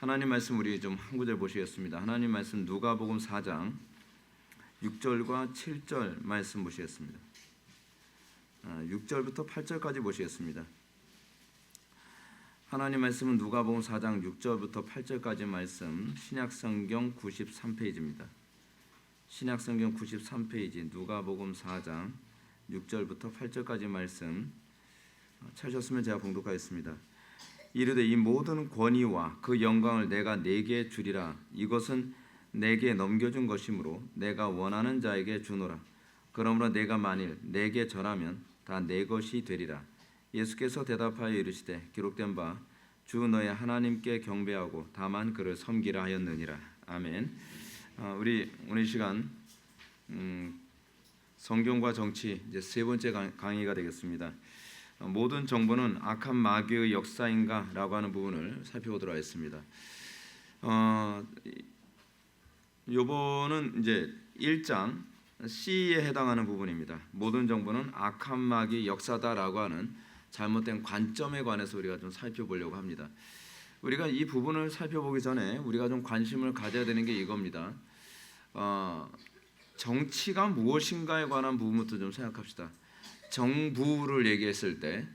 하나님 말씀 우리 좀 한 구절 보시겠습니다. 하나님 말씀 누가복음 4장 6절과 7절 말씀 보시겠습니다. 6절부터 8절까지 보시겠습니다. 하나님 말씀은 누가복음 4장 6절부터 8절까지 말씀, 신약성경 93페이지입니다. 신약성경 93페이지 누가복음 4장 6절부터 8절까지 말씀 찾으셨으면 제가 봉독하겠습니다. 이르되 이 모든 권위와 그 영광을 내가 네게 주리라. 이것은 내게 넘겨준 것이므로 내가 원하는 자에게 주노라. 그러므로 내가 만일 내게 절하면 다 내 것이 되리라. 예수께서 대답하여 이르시되 기록된 바 주 너의 하나님께 경배하고 다만 그를 섬기라 하였느니라. 아멘. 우리 오늘 시간 성경과 정치 이제 세 번째 강의가 되겠습니다. 모든 정보는 악한 마귀의 역사인가라고 하는 부분을 살펴보도록 하겠습니다. 요번은 이제 1장 C에 해당하는 부분입니다. 모든 정보는 악한 마귀 역사다라고 하는 잘못된 관점에 관해서 우리가 좀 살펴보려고 합니다. 우리가 이 부분을 살펴보기 전에 우리가 좀 관심을 가져야 되는 게 이겁니다. 정치가 무엇인가에 관한 부분부터 좀 생각합시다. 정부를 얘기했을 때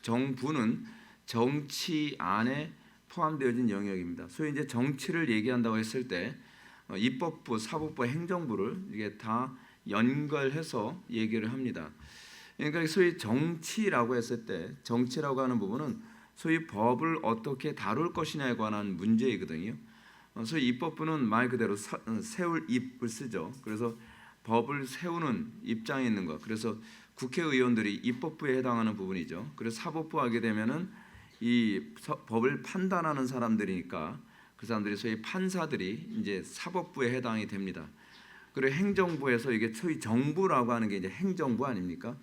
정부는 정치 안에 포함되어진 영역입니다. 소위 이제 정치를 얘기한다고 했을 때 입법부, 사법부, 행정부를 이게 다 연결해서 얘기를 합니다. 그러니까 소위 정치라고 했을 때 정치라고 하는 부분은 소위 법을 어떻게 다룰 것이냐에 관한 문제이거든요. 소위 입법부는 말 그대로 세울 입을 쓰죠. 그래서 법을 세우는 입장에 있는 것. 그래서 국회의원들이 입법부에 해당하는 부분이죠. 그래서 사법부 하게 되면은 이 법을 판단하는 사람들이니까 그 사람들이 소위 판사들이 이제 사법부에 해당이 됩니다. 그리고 행정부에서 이게 소위 정부라고 하는 게 이제 행정부 아닙니까?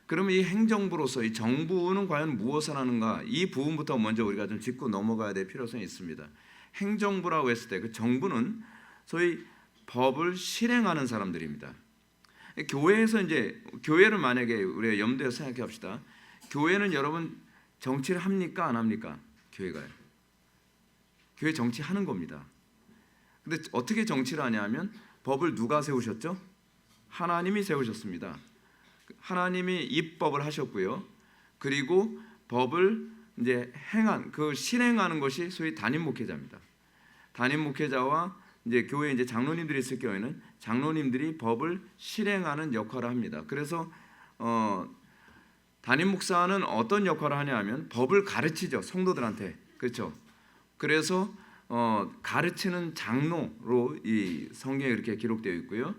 그러면 이 행정부로서 이 정부는 과연 무엇을 하는가? 이 부분부터 먼저 우리가 좀 짚고 넘어가야 될 필요성이 있습니다. 행정부라고 했을 때 그 정부는 소위 법을 실행하는 사람들입니다. 교회에서 이제 교회를 만약에 우리가 염두에 생각해 봅시다. 교회는 여러분 정치를 합니까 안 합니까? 교회가요. 교회 정치하는 겁니다. 근데 어떻게 정치를 하냐면 법을 누가 세우셨죠? 하나님이 세우셨습니다. 하나님이 입법을 하셨고요. 그리고 법을 이제 실행하는 것이 소위 담임 목회자입니다. 담임 목회자와 이제 교회 이제 장로님들이 있을 경우에는 장로님들이 법을 실행하는 역할을 합니다. 그래서 담임 목사는 어떤 역할을 하냐면 법을 가르치죠. 성도들한테. 그렇죠? 그래서 가르치는 장로로 이 성경에 이렇게 기록되어 있고요.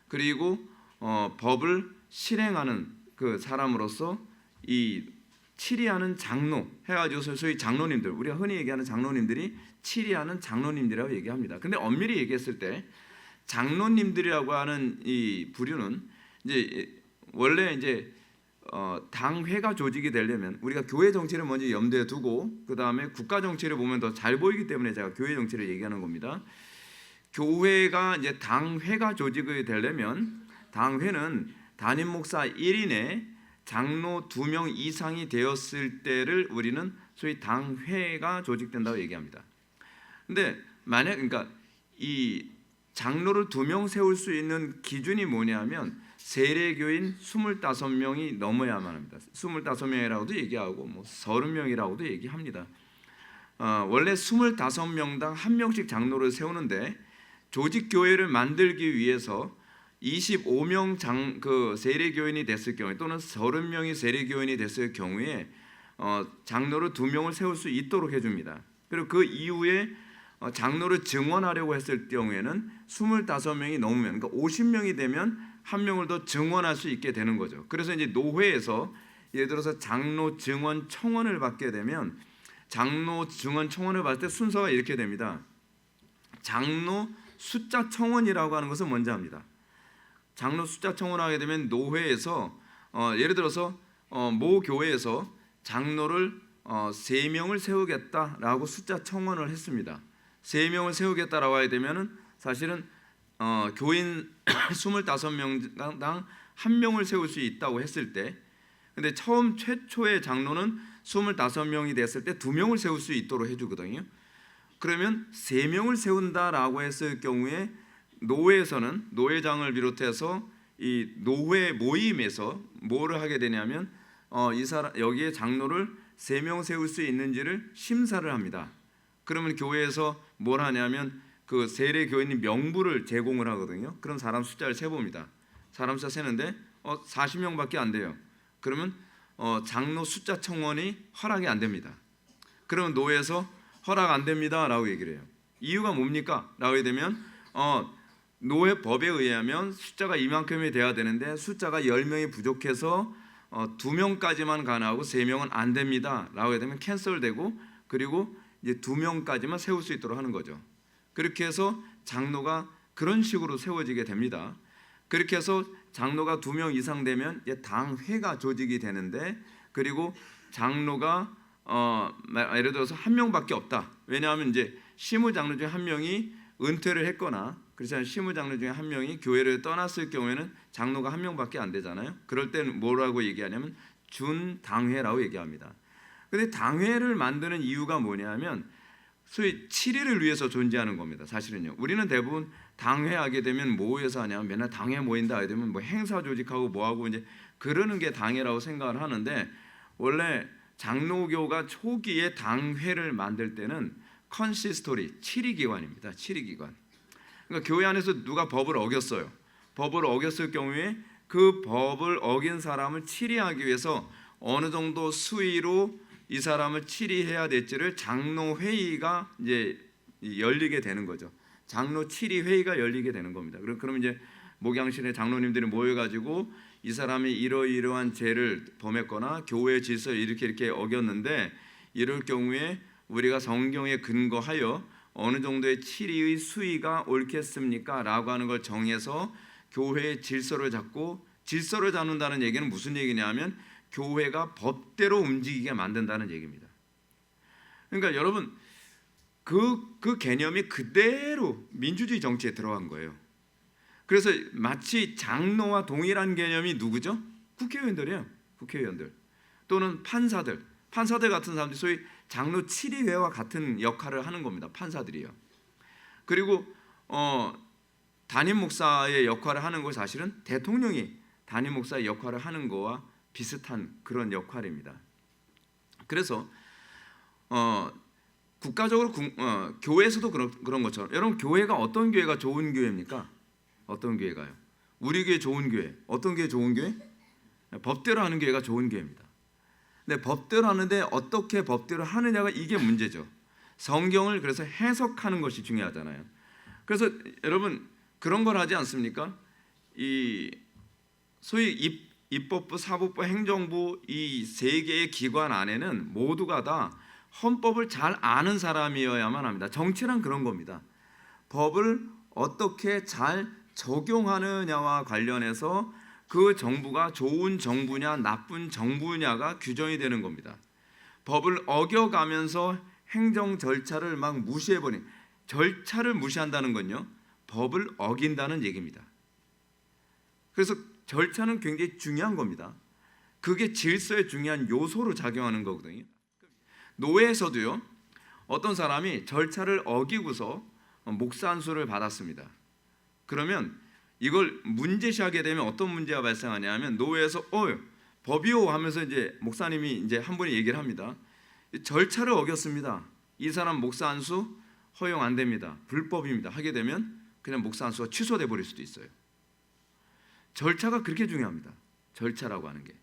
그리고 법을 실행하는 그 사람으로서 이 치리하는 장로 해가지고 소위 장로님들, 우리가 흔히 얘기하는 장로님들이 치리하는 장로님들이라고 얘기합니다. 근데 엄밀히 얘기했을 때 장로님들이라고 하는 이 부류는 이제 원래 이제 당회가 조직이 되려면 우리가 교회 정치를 먼저 염두에 두고 그 다음에 국가 정치를 보면 더 잘 보이기 때문에 제가 교회 정치를 얘기하는 겁니다. 교회가 이제 당회가 조직이 되려면 당회는 담임 목사 1인에 장로 2명 이상이 되었을 때를 우리는 소위 당회가 조직된다고 얘기합니다. 근데 만약 그러니까 이 장로를 2명 세울 수 있는 기준이 뭐냐면 세례교인 25명이 넘어야만 합니다. 25명이라고도 얘기하고 뭐 30명이라고도 얘기합니다. 원래 25명당 1명씩 장로를 세우는데 조직 교회를 만들기 위해서 25명 그 세례교인이 됐을 경우에 또는 30명이 세례교인이 됐을 경우에 장로를 2명을 세울 수 있도록 해줍니다. 그리고 그 이후에 장로를 증언하려고 했을 경우에는 25명이 넘으면 그러니까 50명이 되면 1명을 더 증언할 수 있게 되는 거죠. 그래서 이제 노회에서 예를 들어서 장로 증언 청원을 받게 되면 장로 증언 청원을 받을 때 순서가 이렇게 됩니다. 장로 숫자 청원이라고 하는 것을 먼저 합니다. 장로 숫자 청원하게 되면 노회에서 예를 들어서 모 교회에서 장로를 3명을 세우겠다라고 숫자 청원을 했습니다. 3명을 세우겠다라고 하게 되면은 사실은 교인 25명당 1명을 세울 수 있다고 했을 때, 근데 최초의 장로는 25명이 됐을 때 2명을 세울 수 있도록 해주거든요. 그러면 3명을 세운다라고 했을 경우에 노회에서는 노회장을 비롯해서 이 노회 모임에서 뭐를 하게 되냐면 이 사람 여기에 장로를 3명 세울 수 있는지를 심사를 합니다. 그러면 교회에서 뭘 하냐면 그 세례 교인님 명부를 제공을 하거든요. 그럼 사람 숫자를 세봅니다. 사람 숫자 세는데 40명밖에 안 돼요. 그러면 장로 숫자 청원이 허락이 안 됩니다. 그러면 노회에서 허락 안 됩니다라고 얘기를 해요. 이유가 뭡니까? 라고 하게 되면 노회 법에 의하면 숫자가 이만큼이 돼야 되는데 숫자가 10명이 부족해서 2명까지만 가능하고 3명은 안 됩니다. 라고 하게 되면 캔슬되고 그리고 이제 2명까지만 세울 수 있도록 하는 거죠. 그렇게 해서 장로가 그런 식으로 세워지게 됩니다. 그렇게 해서 장로가 2명 이상 되면 이제 당회가 조직이 되는데 그리고 장로가 예를 들어서 1명밖에 없다. 왜냐하면 이제 시무장로 중에 1명이 은퇴를 했거나 그렇지 시무장로 중에 1명이 교회를 떠났을 경우에는 장로가 1명밖에 안 되잖아요. 그럴 때는 뭐라고 얘기하냐면 준당회라고 얘기합니다. 근데 당회를 만드는 이유가 뭐냐면 소위 7일을 위해서 존재하는 겁니다. 사실은요. 우리는 대부분 당회하게 되면 뭐해서 하냐면 맨날 당회 모인다 하게 되면 뭐 행사 조직하고 뭐하고 이제 그러는 게 당회라고 생각을 하는데 원래 장로교가 초기에 당회를 만들 때는 컨시스토리 7위 기관입니다. 7위 기관. 그러니까 교회 안에서 누가 법을 어겼어요. 법을 어겼을 경우에 그 법을 어긴 사람을 치리하기 위해서 어느 정도 수위로 이 사람을 치리해야 될지를 장로 회의가 이제 열리게 되는 거죠. 장로 치리 회의가 열리게 되는 겁니다. 그럼 이제 목양실에 장로님들이 모여가지고 이 사람이 이러이러한 죄를 범했거나 교회 질서를 이렇게 어겼는데 이럴 경우에 우리가 성경에 근거하여 어느 정도의 치리의 수위가 옳겠습니까? 라고 하는 걸 정해서 교회의 질서를 잡고 질서를 잡는다는 얘기는 무슨 얘기냐면 교회가 법대로 움직이게 만든다는 얘기입니다. 그러니까 여러분 그 개념이 그대로 민주주의 정치에 들어간 거예요. 그래서 마치 장로와 동일한 개념이 누구죠? 국회의원들이에요. 국회의원들 또는 판사들 같은 사람들이 소위 장로 7위회와 같은 역할을 하는 겁니다. 판사들이요. 그리고 담임 목사의 역할을 하는 거 사실은 대통령이 담임 목사의 역할을 하는 거와 비슷한 그런 역할입니다. 그래서 국가적으로 교회에서도 그런 것처럼 여러분 교회가 어떤 교회가 좋은 교회입니까? 어떤 교회가요? 우리 교회 좋은 교회. 어떤 교회 좋은 교회? 법대로 하는 교회가 좋은 교회입니다. 근데 법대로 하는데 어떻게 법대로 하느냐가 이게 문제죠. 성경을 그래서 해석하는 것이 중요하잖아요. 그래서 여러분 그런 걸 하지 않습니까? 이 소위 입법부, 사법부, 행정부 이 세 개의 기관 안에는 모두가 다 헌법을 잘 아는 사람이어야만 합니다. 정치란 그런 겁니다. 법을 어떻게 잘 적용하느냐와 관련해서 그 정부가 좋은 정부냐 나쁜 정부냐가 규정이 되는 겁니다. 법을 어겨가면서 행정 절차를 막 무시해버린 절차를 무시한다는 건요 법을 어긴다는 얘기입니다. 그래서 절차는 굉장히 중요한 겁니다. 그게 질서에 중요한 요소로 작용하는 거거든요. 노회에서도요 어떤 사람이 절차를 어기고서 목사 안수를 받았습니다. 그러면 이걸 문제시하게 되면 어떤 문제가 발생하냐면 노회에서 법이요 하면서 이제 목사님이 이제 한 분이 얘기를 합니다. 절차를 어겼습니다. 이 사람 목사 안수 허용 안 됩니다. 불법입니다. 하게 되면 그냥 목사 안수가 취소돼 버릴 수도 있어요. 절차가 그렇게 중요합니다. 절차라고 하는 게.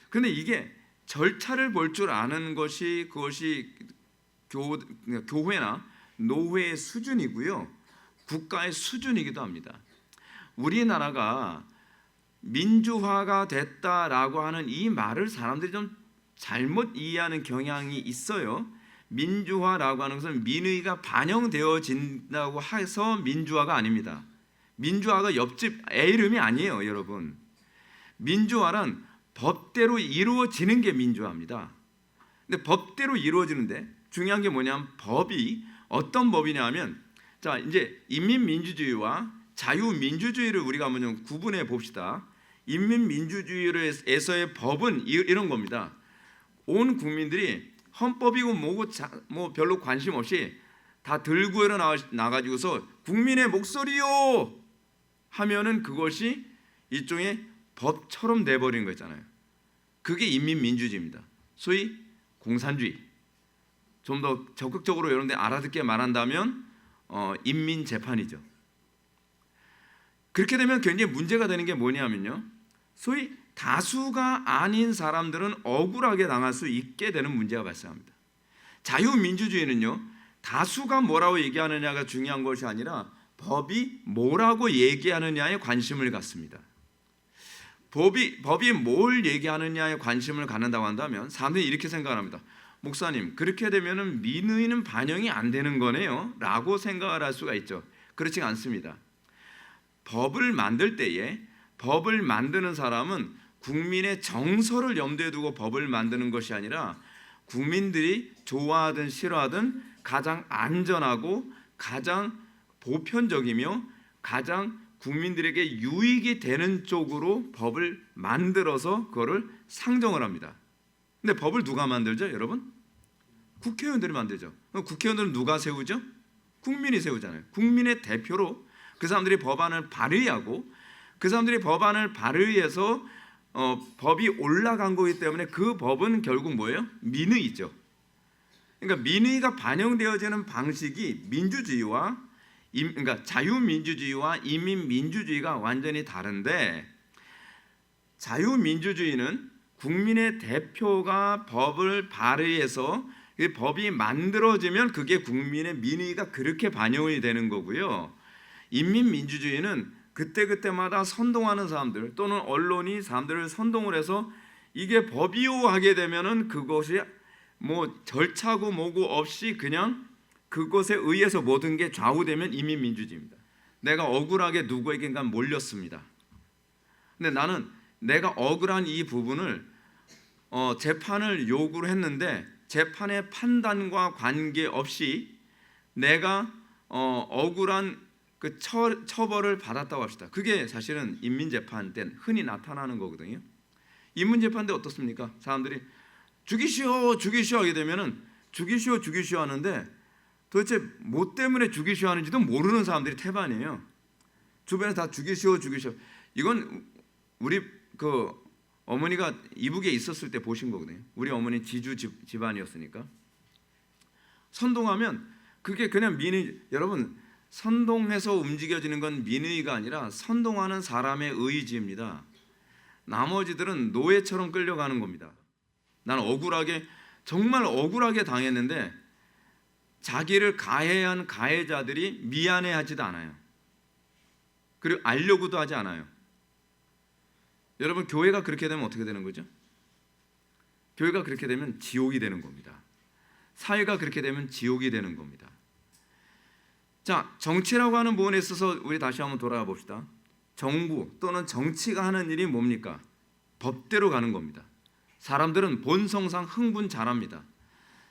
근데 이게 절차를 볼 줄 아는 것이 그것이 교회나 노회의 수준이고요. 국가의 수준이기도 합니다. 우리나라가 민주화가 됐다라고 하는 이 말을 사람들이 좀 잘못 이해하는 경향이 있어요. 민주화라고 하는 것은 민의가 반영되어진다고 해서 민주화가 아닙니다. 민주화가 옆집 애 이름이 아니에요, 여러분. 민주화란 법대로 이루어지는 게 민주화입니다. 근데 법대로 이루어지는데 중요한 게 뭐냐면 법이 어떤 법이냐 하면 자, 이제 인민민주주의와 자유민주주의를 우리가 한번 좀 구분해 봅시다. 인민민주주의에서의 법은 이런 겁니다. 온 국민들이 헌법이고 뭐고 뭐 별로 관심 없이 다 들고 일어나가지고서 국민의 목소리요 하면은 그것이 일종의 법처럼 돼버린 거잖아요. 그게 인민민주주의입니다. 소위 공산주의. 좀 더 적극적으로 여러분들 알아듣게 말한다면 인민재판이죠. 그렇게 되면 굉장히 문제가 되는 게 뭐냐면요, 소위 다수가 아닌 사람들은 억울하게 당할 수 있게 되는 문제가 발생합니다. 자유민주주의는요, 다수가 뭐라고 얘기하느냐가 중요한 것이 아니라 법이 뭐라고 얘기하느냐에 관심을 갖습니다. 법이 뭘 얘기하느냐에 관심을 갖는다고 한다면 사람들이 이렇게 생각합니다. 목사님, 그렇게 되면은 민의는 반영이 안 되는 거네요 라고 생각을 할 수가 있죠. 그렇지 않습니다. 법을 만들 때에 법을 만드는 사람은 국민의 정서를 염두에 두고 법을 만드는 것이 아니라 국민들이 좋아하든 싫어하든 가장 안전하고 가장 보편적이며 가장 국민들에게 유익이 되는 쪽으로 법을 만들어서 그거를 상정을 합니다. 근데 법을 누가 만들죠, 여러분? 국회의원들이 만들죠. 국회의원들은 누가 세우죠? 국민이 세우잖아요. 국민의 대표로 그 사람들이 법안을 발의하고 그 사람들이 법안을 발의해서 법이 올라간 거기 때문에 그 법은 결국 뭐예요? 민의죠. 그러니까 민의가 반영되어지는 방식이 민주주의와 그러니까 자유민주주의와 인민민주주의가 완전히 다른데, 자유민주주의는 국민의 대표가 법을 발의해서 그 법이 만들어지면 그게 국민의 민의가 그렇게 반영이 되는 거고요. 인민민주주의는 그때그때마다 선동하는 사람들 또는 언론이 사람들을 선동을 해서 이게 법이요 하게 되면은 그것이 뭐 절차고 뭐고 없이 그냥 그것에 의해서 모든 게 좌우되면 인민민주주의입니다. 내가 억울하게 누구에겐가 몰렸습니다. 근데 나는 내가 억울한 이 부분을 재판을 요구를 했는데 재판의 판단과 관계없이 내가 억울한 그 처벌을 받았다고 합시다. 그게 사실은 인민재판 때 흔히 나타나는 거거든요. 인민재판 때 어떻습니까? 사람들이 죽이시오 죽이시오 하게 되면은 죽이시오 죽이시오 하는데 도대체 뭐 때문에 죽이시오 하는지도 모르는 사람들이 태반이에요. 주변에 다 죽이시오 죽이시오. 이건 우리 그 어머니가 이북에 있었을 때 보신 거거든요. 우리 어머니 지주 집안이었으니까. 선동하면 그게 그냥 민의, 여러분 선동해서 움직여지는 건 민의가 아니라 선동하는 사람의 의지입니다. 나머지들은 노예처럼 끌려가는 겁니다. 나는 억울하게 정말 억울하게 당했는데 자기를 가해한 가해자들이 미안해하지도 않아요. 그리고 알려고도 하지 않아요. 여러분 교회가 그렇게 되면 어떻게 되는 거죠? 교회가 그렇게 되면 지옥이 되는 겁니다. 사회가 그렇게 되면 지옥이 되는 겁니다. 자, 정치라고 하는 부분에 있어서 우리 다시 한번 돌아가 봅시다. 정부 또는 정치가 하는 일이 뭡니까? 법대로 가는 겁니다. 사람들은 본성상 흥분 잘합니다.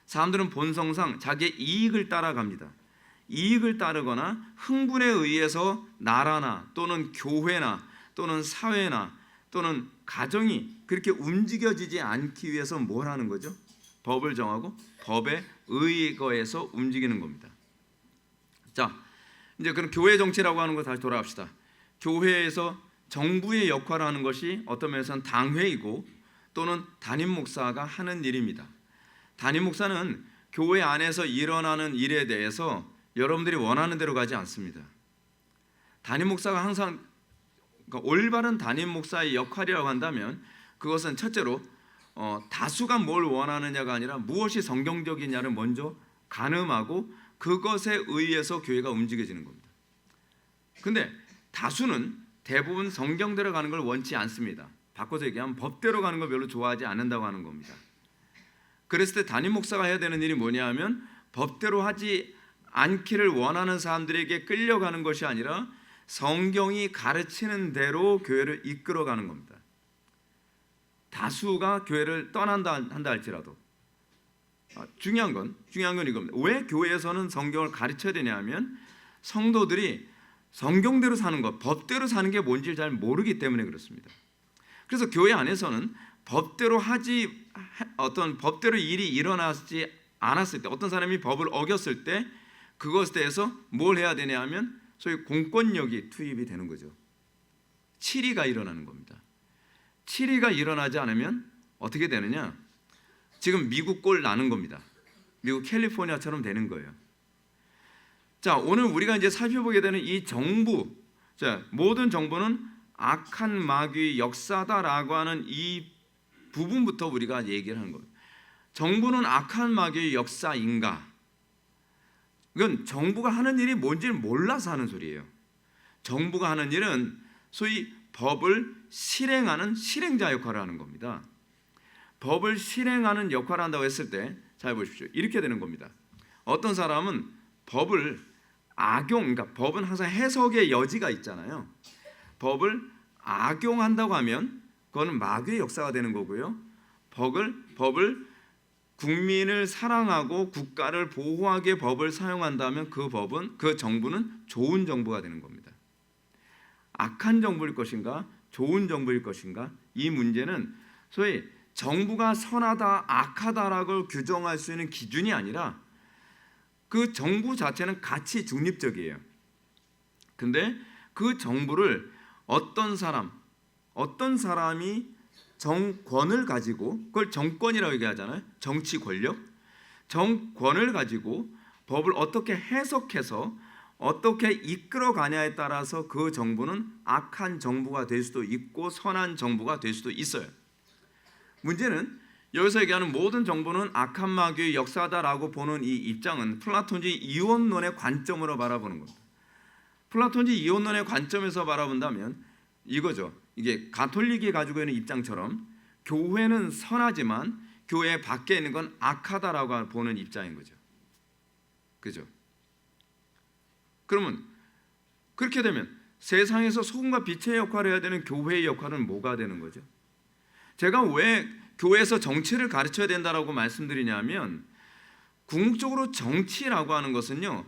사람들은 본성상 자기의 이익을 따라갑니다. 이익을 따르거나 흥분에 의해서 나라나 또는 교회나 또는 사회나 또는 가정이 그렇게 움직여지지 않기 위해서 뭘 하는 거죠? 법을 정하고 법에 의거해서 움직이는 겁니다. 자, 이제 그럼 교회 정치라고 하는 거 다시 돌아갑시다. 교회에서 정부의 역할을 하는 것이 어떤 면에서는 당회이고 또는 담임 목사가 하는 일입니다. 담임 목사는 교회 안에서 일어나는 일에 대해서 여러분들이 원하는 대로 가지 않습니다. 담임 목사가 항상 그러니까 올바른 담임 목사의 역할이라고 한다면 그것은 첫째로 다수가 뭘 원하느냐가 아니라 무엇이 성경적이냐를 먼저 가늠하고 그것에 의해서 교회가 움직여지는 겁니다. 근데 다수는 대부분 성경대로 가는 걸 원치 않습니다. 바꿔서 얘기하면 법대로 가는 걸 별로 좋아하지 않는다고 하는 겁니다. 그랬을 때 담임 목사가 해야 되는 일이 뭐냐 하면 법대로 하지 않기를 원하는 사람들에게 끌려가는 것이 아니라 성경이 가르치는 대로 교회를 이끌어가는 겁니다. 다수가 교회를 떠난다 한다 할지라도 중요한 건 이겁니다. 왜 교회에서는 성경을 가르쳐야 되냐 하면 성도들이 성경대로 사는 것, 법대로 사는 게 뭔지 잘 모르기 때문에 그렇습니다. 그래서 교회 안에서는 법대로 하지 어떤 법대로 일이 일어나지 않았을 때, 어떤 사람이 법을 어겼을 때 그것에 대해서 뭘 해야 되냐 하면 소위 공권력이 투입이 되는 거죠. 치리가 일어나는 겁니다. 치리가 일어나지 않으면 어떻게 되느냐? 지금 미국 꼴 나는 겁니다. 미국 캘리포니아처럼 되는 거예요. 자, 오늘 우리가 이제 살펴보게 되는 이 정부, 자, 모든 정부는 악한 마귀의 역사다라고 하는 이 부분부터 우리가 얘기를 하는 거예요. 정부는 악한 마귀의 역사인가? 이건 정부가 하는 일이 뭔지를 몰라서 하는 소리예요. 정부가 하는 일은 소위 법을 실행하는 실행자 역할을 하는 겁니다. 법을 실행하는 역할을 한다고 했을 때 잘 보십시오. 이렇게 되는 겁니다. 어떤 사람은 법을 그러니까 법은 항상 해석의 여지가 있잖아요. 법을 악용한다고 하면 그거는 마귀의 역사가 되는 거고요. 법을 국민을 사랑하고 국가를 보호하기에 법을 사용한다면 그 정부는 좋은 정부가 되는 겁니다. 악한 정부일 것인가 좋은 정부일 것인가, 이 문제는 소위 정부가 선하다 악하다라고 규정할 수 있는 기준이 아니라 그 정부 자체는 가치 중립적이에요. 근데 그 정부를 어떤 사람이 정권을 가지고, 그걸 정권이라고 얘기하잖아요. 정치 권력, 정권을 가지고 법을 어떻게 해석해서 어떻게 이끌어가냐에 따라서 그 정부는 악한 정부가 될 수도 있고 선한 정부가 될 수도 있어요. 문제는 여기서 얘기하는 모든 정부는 악한 마귀의 역사다라고 보는 이 입장은 플라톤주의 이원론의 관점으로 바라보는 겁니다. 플라톤주의 이원론의 관점에서 바라본다면 이거죠. 이게 가톨릭이 가지고 있는 입장처럼 교회는 선하지만 교회 밖에 있는 건 악하다라고 보는 입장인 거죠. 그죠? 그러면 그렇게 되면 세상에서 소금과 빛의 역할을 해야 되는 교회의 역할은 뭐가 되는 거죠? 제가 왜 교회에서 정치를 가르쳐야 된다라고 말씀드리냐면, 궁극적으로 정치라고 하는 것은요,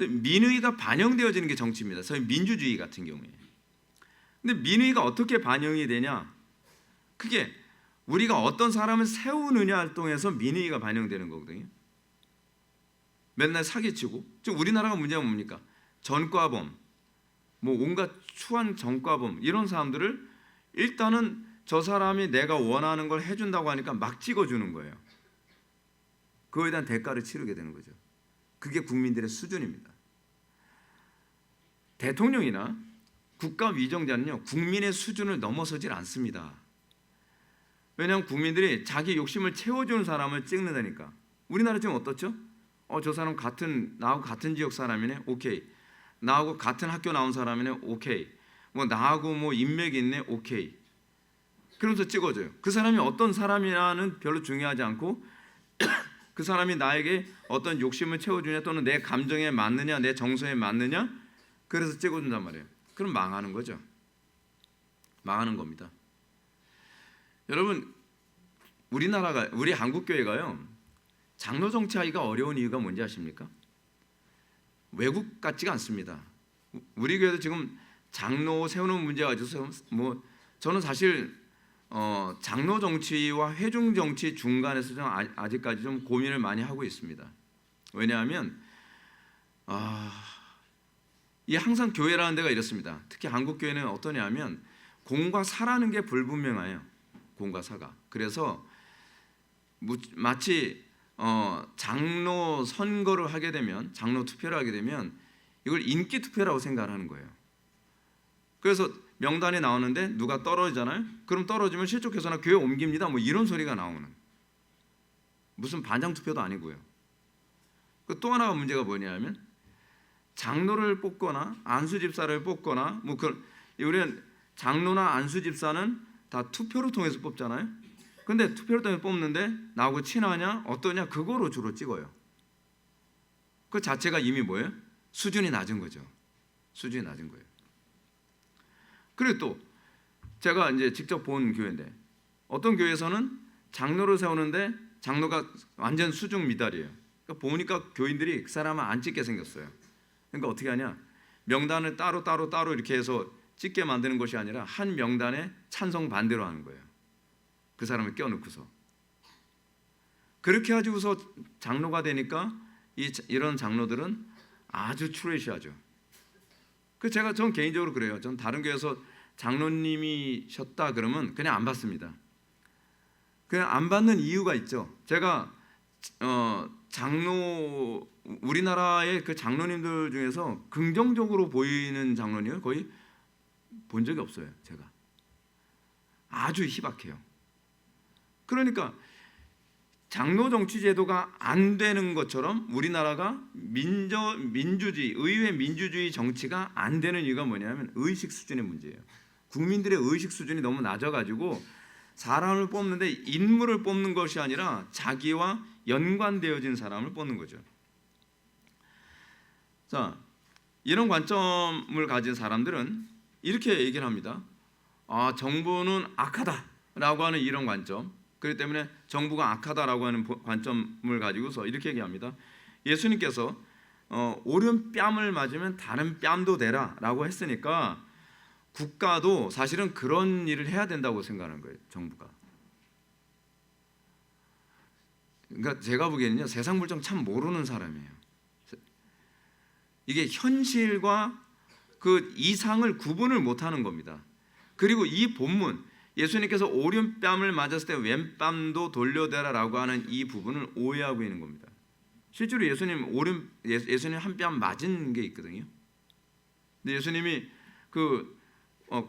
민의가 반영되어지는 게 정치입니다. 소위 민주주의 같은 경우에. 근데 민의가 어떻게 반영이 되냐? 그게 우리가 어떤 사람을 세우느냐를 통해서 민의가 반영되는 거거든요. 맨날 사기치고, 지금 우리나라가 문제가 뭡니까? 전과범, 뭐 온갖 추한 전과범, 이런 사람들을 일단은 저 사람이 내가 원하는 걸 해준다고 하니까 막 찍어주는 거예요. 그거에 대한 대가를 치르게 되는 거죠. 그게 국민들의 수준입니다. 대통령이나 국가 위정자는요, 국민의 수준을 넘어서질 않습니다. 왜냐하면 국민들이 자기 욕심을 채워주는 사람을 찍는다니까. 우리나라 지금 어떻죠? 저 사람 나하고 같은 지역 사람이네, 오케이. 나하고 같은 학교 나온 사람이네, 오케이. 뭐 나하고 뭐 인맥이 있네, 오케이. 그러면서 찍어줘요. 그 사람이 어떤 사람이라는 별로 중요하지 않고 그 사람이 나에게 어떤 욕심을 채워주냐, 또는 내 감정에 맞느냐, 내 정서에 맞느냐, 그래서 찍어준단 말이에요. 그럼 망하는 거죠. 망하는 겁니다. 여러분, 우리 한국교회가요, 장로 정치하기가 어려운 이유가 뭔지 아십니까? 외국 같지가 않습니다. 우리 교회도 지금 장로 세우는 문제 가지고 저는 사실 장로 정치와 회중 정치 중간에서 좀 아직까지 좀 고민을 많이 하고 있습니다. 왜냐하면 이 항상 교회라는 데가 이렇습니다. 특히 한국 교회는 어떠냐면 공과 사라는 게 불분명해요. 공과 사가. 그래서 마치 장로 선거를 하게 되면, 장로 투표를 하게 되면 이걸 인기 투표라고 생각을 하는 거예요. 그래서 명단에 나오는데 누가 떨어지잖아요. 그럼 떨어지면 실족해서나 교회 옮깁니다. 뭐 이런 소리가 나오는. 무슨 반장 투표도 아니고요. 또 하나가 문제가 뭐냐면 장로를 뽑거나 안수 집사를 뽑거나 우리는 장로나 안수 집사는 다 투표를 통해서 뽑잖아요. 근데 투표를 통해서 뽑는데 나하고 친하냐 어떠냐 그거로 주로 찍어요. 그 자체가 이미 뭐예요? 수준이 낮은 거죠. 수준이 낮은 거예요. 그리고 또 제가 이제 직접 본 교회인데, 어떤 교회에서는 장로를 세우는데 장로가 완전 수중 미달이에요. 그러니까 보니까 교인들이 그 사람을 안 찍게 생겼어요. 그러니까 어떻게 하냐? 명단을 따로 이렇게 해서 찍게 만드는 것이 아니라 한 명단에 찬성 반대로 하는 거예요. 그 사람을 껴넣고서. 그렇게 가지고서 장로가 되니까 이런 장로들은 아주 트레이시하죠. 전 개인적으로 그래요. 전 다른 교회에서 장로님이셨다 그러면 그냥 안 받습니다. 그냥 안 받는 이유가 있죠. 제가 우리나라의 그 장로님들 중에서 긍정적으로 보이는 장로님을 거의 본 적이 없어요. 제가 아주 희박해요. 그러니까 장로 정치 제도가 안 되는 것처럼 우리나라가 민주주의, 의회 민주주의 정치가 안 되는 이유가 뭐냐면 의식 수준의 문제예요. 국민들의 의식 수준이 너무 낮아가지고 사람을 뽑는데 인물을 뽑는 것이 아니라 자기와 연관되어진 사람을 뽑는 거죠. 자, 이런 관점을 가진 사람들은 이렇게 얘기를 합니다. 정부는 악하다라고 하는 이런 관점. 그렇기 때문에 정부가 악하다라고 하는 관점을 가지고서 이렇게 얘기합니다. 예수님께서 오른 뺨을 맞으면 다른 뺨도 대라라고 했으니까 국가도 사실은 그런 일을 해야 된다고 생각하는 거예요. 정부가. 그러니까 제가 보기에는요, 세상 물정 참 모르는 사람이에요. 이게 현실과 그 이상을 구분을 못하는 겁니다. 그리고 이 본문 예수님께서 오른뺨을 맞았을 때 왼뺨도 돌려대라라고 하는 이 부분을 오해하고 있는 겁니다. 실제로 예수님 한 뺨 맞은 게 있거든요. 근데 예수님이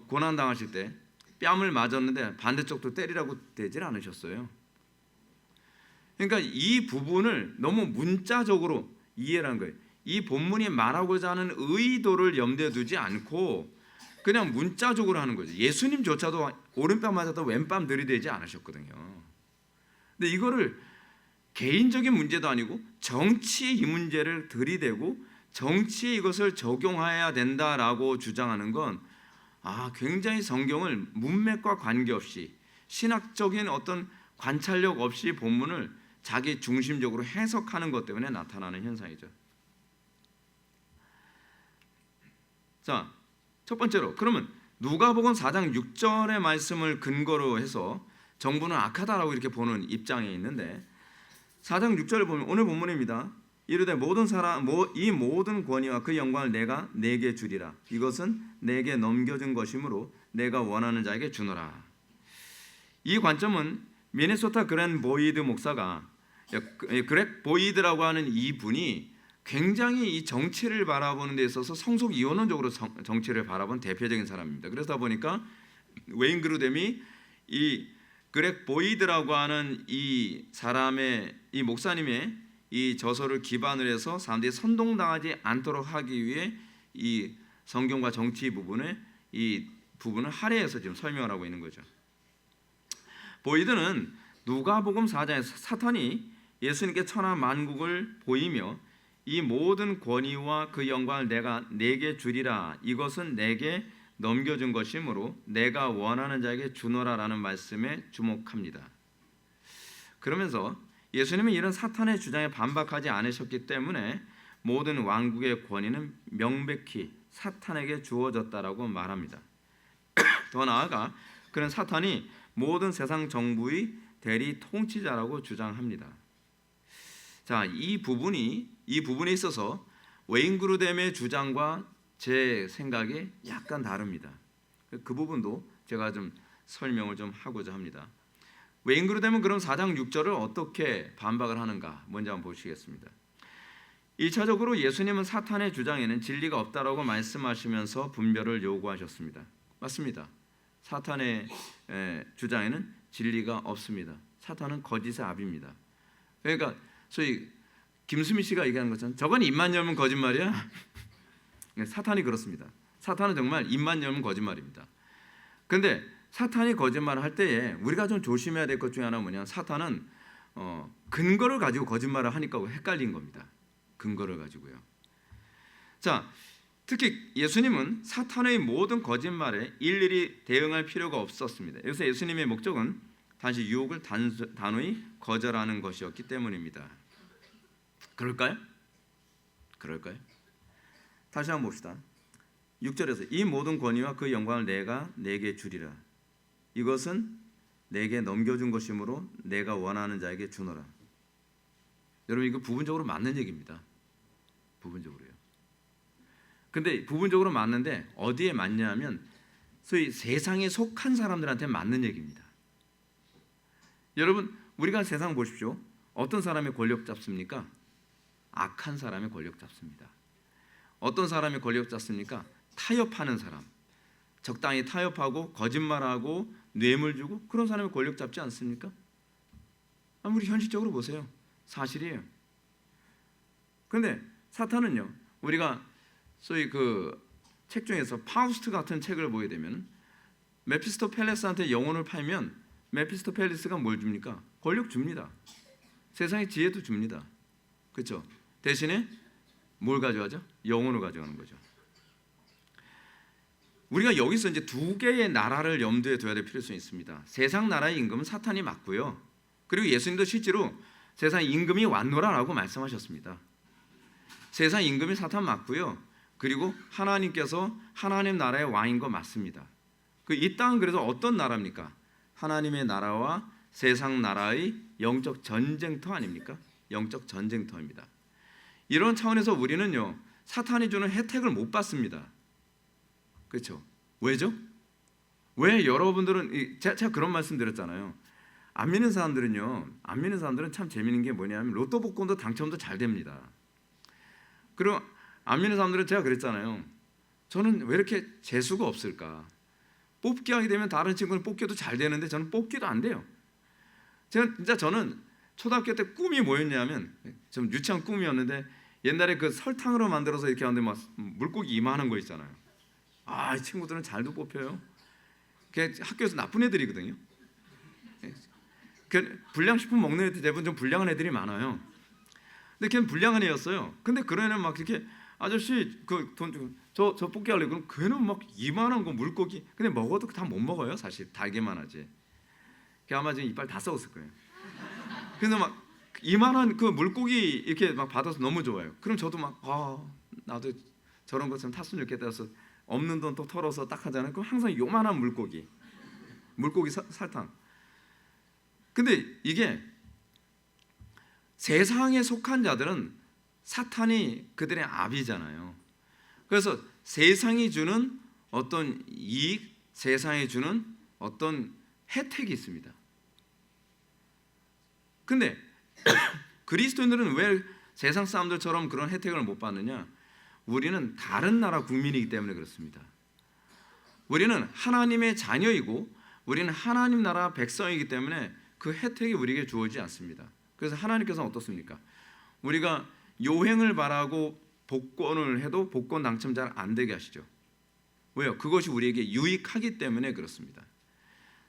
고난 당하실 때 뺨을 맞았는데 반대쪽도 때리라고 되질 않으셨어요. 그러니까 이 부분을 너무 문자적으로 이해를 한 거예요. 이 본문이 말하고자 하는 의도를 염두에 두지 않고 그냥 문자적으로 하는 거죠. 예수님조차도 오른뺨 맞았다고 왼뺨 들이대지 않으셨거든요. 근데 이거를 개인적인 문제도 아니고 정치의 이 문제를 들이대고 정치에 이것을 적용해야 된다라고 주장하는 건 굉장히 성경을 문맥과 관계없이 신학적인 어떤 관찰력 없이 본문을 자기 중심적으로 해석하는 것 때문에 나타나는 현상이죠. 자, 첫 번째로 그러면 누가복음 4장 6절의 말씀을 근거로 해서 정부는 악하다라고 이렇게 보는 입장에 있는데 4장 6절을 보면 오늘 본문입니다. 이르되 이 모든 권위와 그 영광을 내가 내게 주리라. 이것은 내게 넘겨준 것이므로 내가 원하는 자에게 주노라. 이 관점은 미네소타 그랜 보이드 목사가 그렉 보이드라고 하는 이 분이 굉장히 이 정치를 바라보는 데 있어서 성속 이원론적으로 정치를 바라본 대표적인 사람입니다. 그러다 보니까 웨인 그루뎀이 이 그렉 보이드라고 하는 이 사람의 이 목사님의 이 저서를 기반으로 해서 사람들이 선동당하지 않도록 하기 위해 이 성경과 정치 부분을 할애해서 지금 설명을 하고 있는 거죠. 보이드는 누가복음 4장에서 사탄이 예수님께 천하 만국을 보이며 이 모든 권위와 그 영광을 내가 내게 주리라. 이것은 내게 넘겨준 것이므로 내가 원하는 자에게 주노라라는 말씀에 주목합니다. 그러면서 예수님은 이런 사탄의 주장에 반박하지 않으셨기 때문에 모든 왕국의 권위는 명백히 사탄에게 주어졌다라고 말합니다. 더 나아가 그런 사탄이 모든 세상 정부의 대리 통치자라고 주장합니다. 자, 이 부분에 있어서 웨인 그루뎀의 주장과 제 생각이 약간 다릅니다. 그 부분도 제가 좀 설명을 좀 하고자 합니다. 웨인 그루뎀은 그럼 4장 6절을 어떻게 반박을 하는가 먼저 한번 보시겠습니다. 1차적으로 예수님은 사탄의 주장에는 진리가 없다라고 말씀하시면서 분별을 요구하셨습니다. 맞습니다. 사탄의 주장에는 진리가 없습니다. 사탄은 거짓의 아비입니다. 그러니까 소위 김수미 씨가 얘기하는 것처럼 저건 입만 열면 거짓말이야. 사탄이 그렇습니다. 사탄은 정말 입만 열면 거짓말입니다. 그런데 사탄이 거짓말을 할 때에 우리가 좀 조심해야 될 것 중에 하나는 뭐냐, 사탄은 근거를 가지고 거짓말을 하니까 헷갈린 겁니다. 근거를 가지고요. 자, 특히 예수님은 사탄의 모든 거짓말에 일일이 대응할 필요가 없었습니다. 여기서 예수님의 목적은 단지 유혹을 단호히 거절하는 것이었기 때문입니다. 그럴까요? 다시 한번 봅시다. 6절에서 이 모든 권위와 그 영광을 내가 내게 주리라. 이것은 내게 넘겨준 것이므로 내가 원하는 자에게 주노라. 여러분 이거 부분적으로 맞는 얘기입니다. 부분적으로요. 근데 부분적으로 맞는데 어디에 맞냐면 소위 세상에 속한 사람들한테 맞는 얘기입니다. 여러분 우리가 세상 보십시오. 어떤 사람이 권력 잡습니까? 악한 사람이 권력 잡습니다. 어떤 사람이 권력 잡습니까? 타협하는 사람. 적당히 타협하고 거짓말하고 뇌물 주고 그런 사람이 권력 잡지 않습니까? 우리 현실적으로 보세요. 사실이에요. 그런데 사탄은요. 우리가 소위 그 책 중에서 파우스트 같은 책을 보게 되면 메피스토펠레스한테 영혼을 팔면 메피스토펠레스가 뭘 줍니까? 권력 줍니다. 세상의 지혜도 줍니다. 그렇죠? 대신에 뭘 가져가죠? 영혼을 가져가는 거죠. 우리가 여기서 이제 두 개의 나라를 염두에 둬야 될 필요성이 있습니다. 세상 나라의 임금은 사탄이 맞고요. 그리고 예수님도 실제로 세상 임금이 왔노라라고 말씀하셨습니다. 세상 임금이 사탄 맞고요. 그리고 하나님께서 하나님 나라의 왕인 거 맞습니다. 이 땅은 그래서 어떤 나라입니까? 하나님의 나라와 세상 나라의 영적 전쟁터 아닙니까? 영적 전쟁터입니다. 이런 차원에서 우리는요 사탄이 주는 혜택을 못 받습니다. 그렇죠? 왜죠? 왜 여러분들은 제가 그런 말씀 드렸잖아요. 안 믿는 사람들은 참 재밌는 게 뭐냐면 로또 복권도 당첨도 잘 됩니다. 그리고 안 믿는 사람들은 제가 그랬잖아요. 저는 왜 이렇게 재수가 없을까? 뽑기 하게 되면 다른 친구는 뽑기도 잘 되는데 저는 뽑기도 안 돼요. 저는 초등학교 때 꿈이 뭐였냐면 좀 유치한 꿈이었는데 옛날에 그 설탕으로 만들어서 이렇게 하는데 막 물고기 이만한 거 있잖아요. 이 친구들은 잘도 뽑혀요. 학교에서 나쁜 애들이거든요. 불량식품 먹는 애들 대부분 좀 불량한 애들이 많아요. 근데 걔는 불량한 애였어요. 근데 그런 애는 막 이렇게 아저씨 그 돈 주고 저 뽑기 할래. 그럼 걔는 막 이만한 거 물고기. 근데 먹어도 다 못 먹어요. 사실 달게만 하지. 걔 아마 지금 이빨 다 썩었을 거예요. 그래서 막 이만한 그 물고기 이렇게 막 받아서 너무 좋아요. 그럼 저도 막 나도 저런 것처럼 탔으면 좋겠다 해서 없는 돈 또 털어서 딱 하잖아요. 그럼 항상 요만한 물고기 설탕. 근데 이게 세상에 속한 자들은 사탄이 그들의 압이잖아요. 그래서 세상이 주는 어떤 이익, 세상이 주는 어떤 혜택이 있습니다. 근데 그리스도인들은 왜 세상 사람들처럼 그런 혜택을 못 받느냐? 우리는 다른 나라 국민이기 때문에 그렇습니다. 우리는 하나님의 자녀이고 우리는 하나님 나라 백성이기 때문에 그 혜택이 우리에게 주어지지 않습니다. 그래서 하나님께서는 어떻습니까? 우리가 요행을 바라고 복권을 해도 복권 당첨자를 안 되게 하시죠. 왜요? 그것이 우리에게 유익하기 때문에 그렇습니다.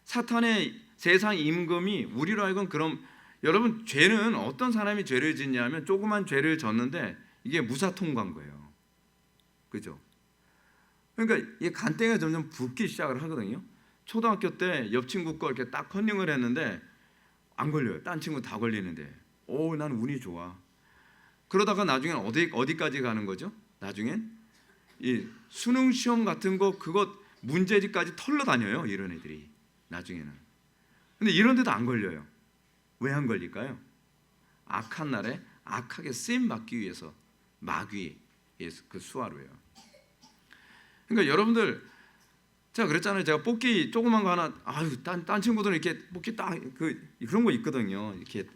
사탄의 세상 임금이 우리로 하여금 그럼 여러분 죄는 어떤 사람이 죄를 짓냐면 조그만 죄를 졌는데 이게 무사통과인 거예요. 그죠? 그러니까 이 간땡이가 점점 붓기 시작을 하거든요. 초등학교 때 옆 친구 거 이렇게 딱 컨닝을 했는데 안 걸려요. 딴 친구 다 걸리는데 난 운이 좋아. 그러다가 나중엔 어디까지 가는 거죠? 나중엔 이 수능 시험 같은 거 그거 문제지까지 털러 다녀요. 이런 애들이 나중에는. 근데 이런 데도 안 걸려요. 왜 안 걸릴까요? 악한 날에 악하게 쓰임 받기 위해서 마귀의 그 수하로예요. 그러니까 여러분들 제가 그랬잖아요. 제가 뽑기 조그만 거 하나 딴 친구들은 이렇게 뽑기 딱 그런 거 있거든요. 이렇게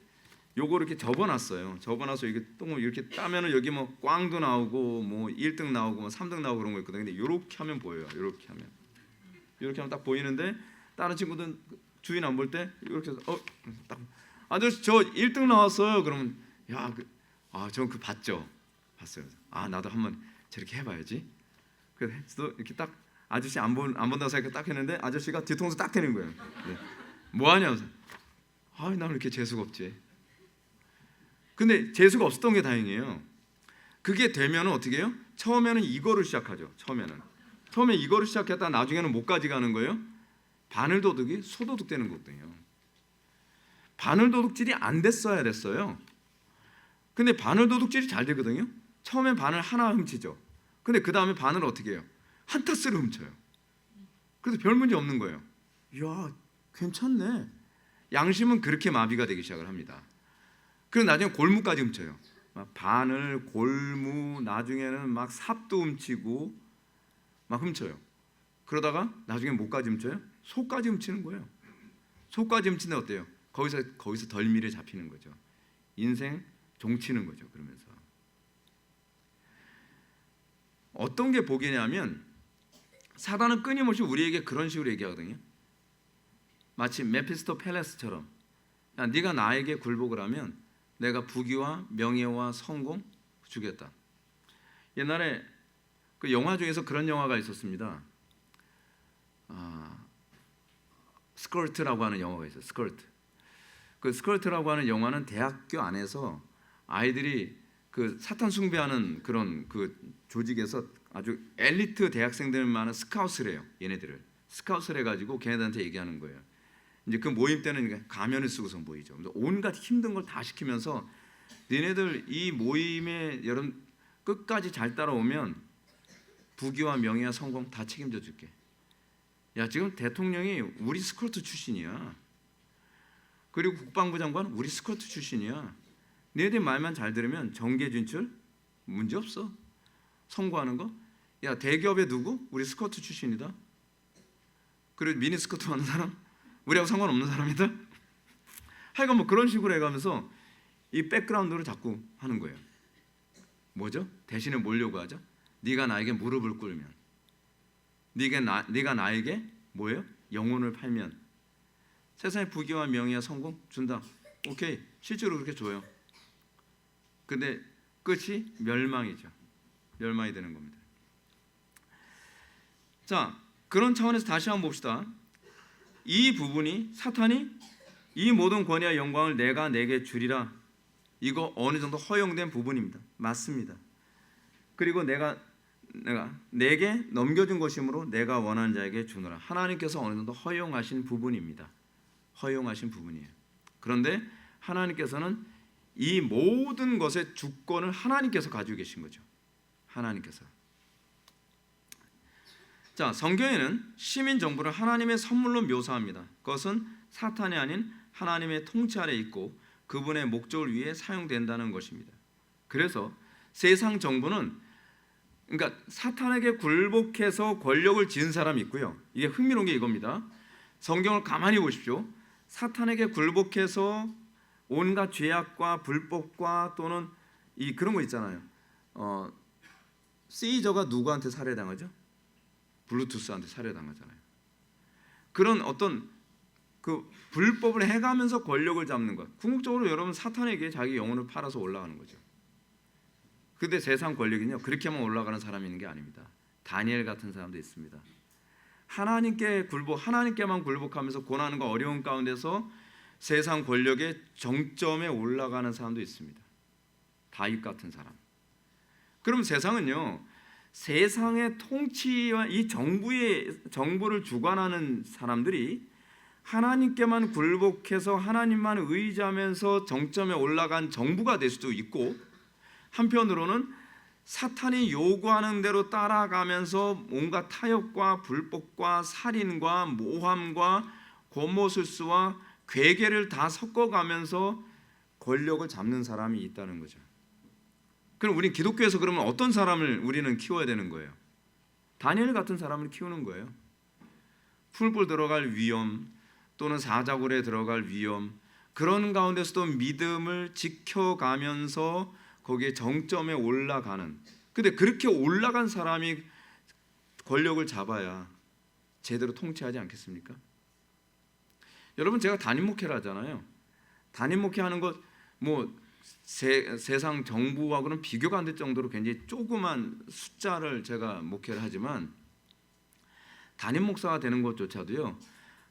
요거 이렇게 접어놨어요. 접어놔서 이게 똥을 이렇게 따면은 여기 뭐 꽝도 나오고 뭐 1등 나오고 뭐 3등 나오고 그런 거 있거든요. 근데 이렇게 하면 보여요. 이렇게 하면 딱 보이는데 다른 친구들은 주인 안 볼 때 이렇게 해서 딱 아저씨 저 1등 나왔어요. 그러면 저 그 봤죠. 봤어요. 나도 한번 저렇게 해봐야지. 그래서 이렇게 딱 아저씨 안 본다고 생각해 딱 했는데 아저씨가 뒤통수 딱 대는 거예요. 네. 뭐 하냐면서 나는 이렇게 재수가 없지. 근데 재수가 없었던 게 다행이에요. 그게 되면 어떻게 해요? 처음에는 이거를 시작하죠. 처음에 이거를 시작했다 나중에는 뭐까지 가는 거예요? 바늘도둑이 소도둑 되는 거거든요. 바늘도둑질이 안 됐어야 됐어요. 근데 바늘도둑질이 잘 되거든요. 처음엔 바늘 하나 훔치죠. 근데 그 다음에 바늘을 어떻게 해요? 한 타스를 훔쳐요. 그래서 별 문제 없는 거예요. 이야 괜찮네. 양심은 그렇게 마비가 되기 시작을 합니다. 그리고 나중에 골무까지 훔쳐요. 막 바늘, 골무, 나중에는 막 삽도 훔치고 막 훔쳐요. 그러다가 나중에 뭐까지 훔쳐요? 소까지 훔치는 거예요. 소까지 훔치는데 어때요? 거기서 덜미를 잡히는 거죠. 인생 종치는 거죠. 그러면서 어떤 게 복이냐면 사단은 끊임없이 우리에게 그런 식으로 얘기하거든요. 마치 메피스토펠레스처럼, 야, 네가 나에게 굴복을 하면 내가 부귀와 명예와 성공 주겠다. 옛날에 그 영화 중에서 그런 영화가 있었습니다. 스커트라고 하는 영화가 있어요. 스커트. 그 스커트라고 하는 영화는 대학교 안에서 아이들이 그 사탄 숭배하는 그런 그 조직에서 아주 엘리트 대학생들만은 스카웃을 해요. 얘네들을 스카웃을 해가지고 걔네들한테 얘기하는 거예요. 이제 그 모임 때는 가면을 쓰고서 모이죠. 그래서 온갖 힘든 걸 다 시키면서 너네들 이 모임에 여러분 끝까지 잘 따라오면 부귀와 명예와 성공 다 책임져 줄게. 야, 지금 대통령이 우리 스커트 출신이야. 그리고 국방부 장관 우리 스커트 출신이야. 너희들 말만 잘 들으면 정계 진출 문제 없어. 선거하는 거. 야, 대기업에 누구? 우리 스커트 출신이다. 그리고 미니 스커트 하는 사람 우리하고 상관없는 사람이다. 하여간 뭐 그런 식으로 해가면서 이 백그라운드를 자꾸 하는 거예요. 뭐죠? 대신에 뭐려고 하죠? 네가 나에게 무릎을 꿇으면, 네가 나에게 뭐예요? 영혼을 팔면 세상의 부귀와 명예와 성공 준다. 오케이, 실제로 그렇게 줘요. 근데 끝이 멸망이죠. 멸망이 되는 겁니다. 자, 그런 차원에서 다시 한번 봅시다. 이 부분이 사탄이 이 모든 권위와 영광을 내가 내게 주리라, 이거 어느 정도 허용된 부분입니다. 맞습니다. 그리고 내가 내게 넘겨준 것이므로 내가 원하는 자에게 주노라. 하나님께서 어느 정도 허용하신 부분입니다. 허용하신 부분이에요. 그런데 하나님께서는 이 모든 것의 주권을 하나님께서 가지고 계신 거죠. 하나님께서. 자, 성경에는 시민 정부를 하나님의 선물로 묘사합니다. 그것은 사탄이 아닌 하나님의 통치 아래 있고 그분의 목적을 위해 사용된다는 것입니다. 그래서 세상 정부는, 그러니까 사탄에게 굴복해서 권력을 지은 사람이 있고요. 이게 흥미로운 게 이겁니다. 성경을 가만히 보십시오. 사탄에게 굴복해서 온갖 죄악과 불법과 또는 이 그런 거 있잖아요. 시저가 누구한테 살해당하죠? 블루투스한테 살해당하잖아요. 그런 어떤 그 불법을 해가면서 권력을 잡는 것. 궁극적으로 여러분 사탄에게 자기 영혼을 팔아서 올라가는 거죠. 근데 세상 권력은요 그렇게만 올라가는 사람이 있는 게 아닙니다. 다니엘 같은 사람도 있습니다. 하나님께만 굴복하면서 고난과 어려움 가운데서 세상 권력의 정점에 올라가는 사람도 있습니다. 다윗 같은 사람. 그럼 세상은요, 세상의 통치와 이 정부를 주관하는 사람들이 하나님께만 굴복해서 하나님만 의지하면서 정점에 올라간 정부가 될 수도 있고, 한편으로는 사탄이 요구하는 대로 따라가면서 온갖 타협과 불법과 살인과 모함과 권모술수와 괴계를 다 섞어가면서 권력을 잡는 사람이 있다는 거죠. 그럼 우리 기독교에서 그러면 어떤 사람을 우리는 키워야 되는 거예요? 다니엘 같은 사람을 키우는 거예요. 풀불 들어갈 위험 또는 사자굴에 들어갈 위험, 그런 가운데서도 믿음을 지켜가면서 거기에 정점에 올라가는. 근데 그렇게 올라간 사람이 권력을 잡아야 제대로 통치하지 않겠습니까? 여러분, 제가 담임 목회를 하잖아요. 담임 목회하는 것 뭐 세상 정부하고는 비교가 안 될 정도로 굉장히 조그만 숫자를 제가 목회를 하지만, 담임 목사가 되는 것조차도요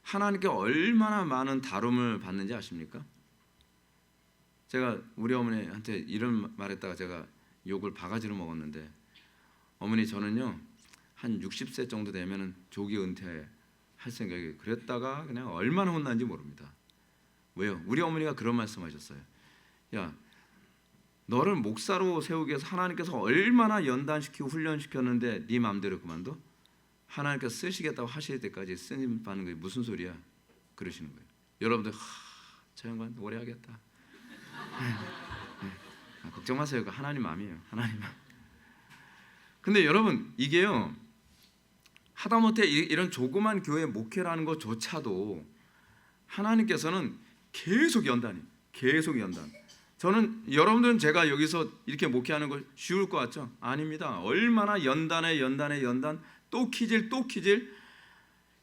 하나님께 얼마나 많은 다룸을 받는지 아십니까? 제가 우리 어머니한테 이런 말했다가 제가 욕을 바가지로 먹었는데, 어머니 저는요 한 60세 정도 되면은 조기 은퇴할 생각이, 그랬다가 그냥 얼마나 혼난지 모릅니다. 왜요? 우리 어머니가 그런 말씀하셨어요. 야, 너를 목사로 세우기 위해서 하나님께서 얼마나 연단시키고 훈련시켰는데 네 마음대로 그만둬? 하나님께서 쓰시겠다고 하실 때까지 쓰임 받는 게 무슨 소리야? 그러시는 거예요. 여러분들, 저 양반 오래 하겠다. 걱정 마세요. 그 하나님 마음이에요. 하나님 마음. 근데 여러분 이게요, 하다못해 이런 조그만 교회 목회라는 것조차도 하나님께서는 계속 연단이, 계속 연단. 저는 여러분들은 제가 여기서 이렇게 목회하는 거 쉬울 것 같죠? 아닙니다. 얼마나 연단에 연단, 또 키질,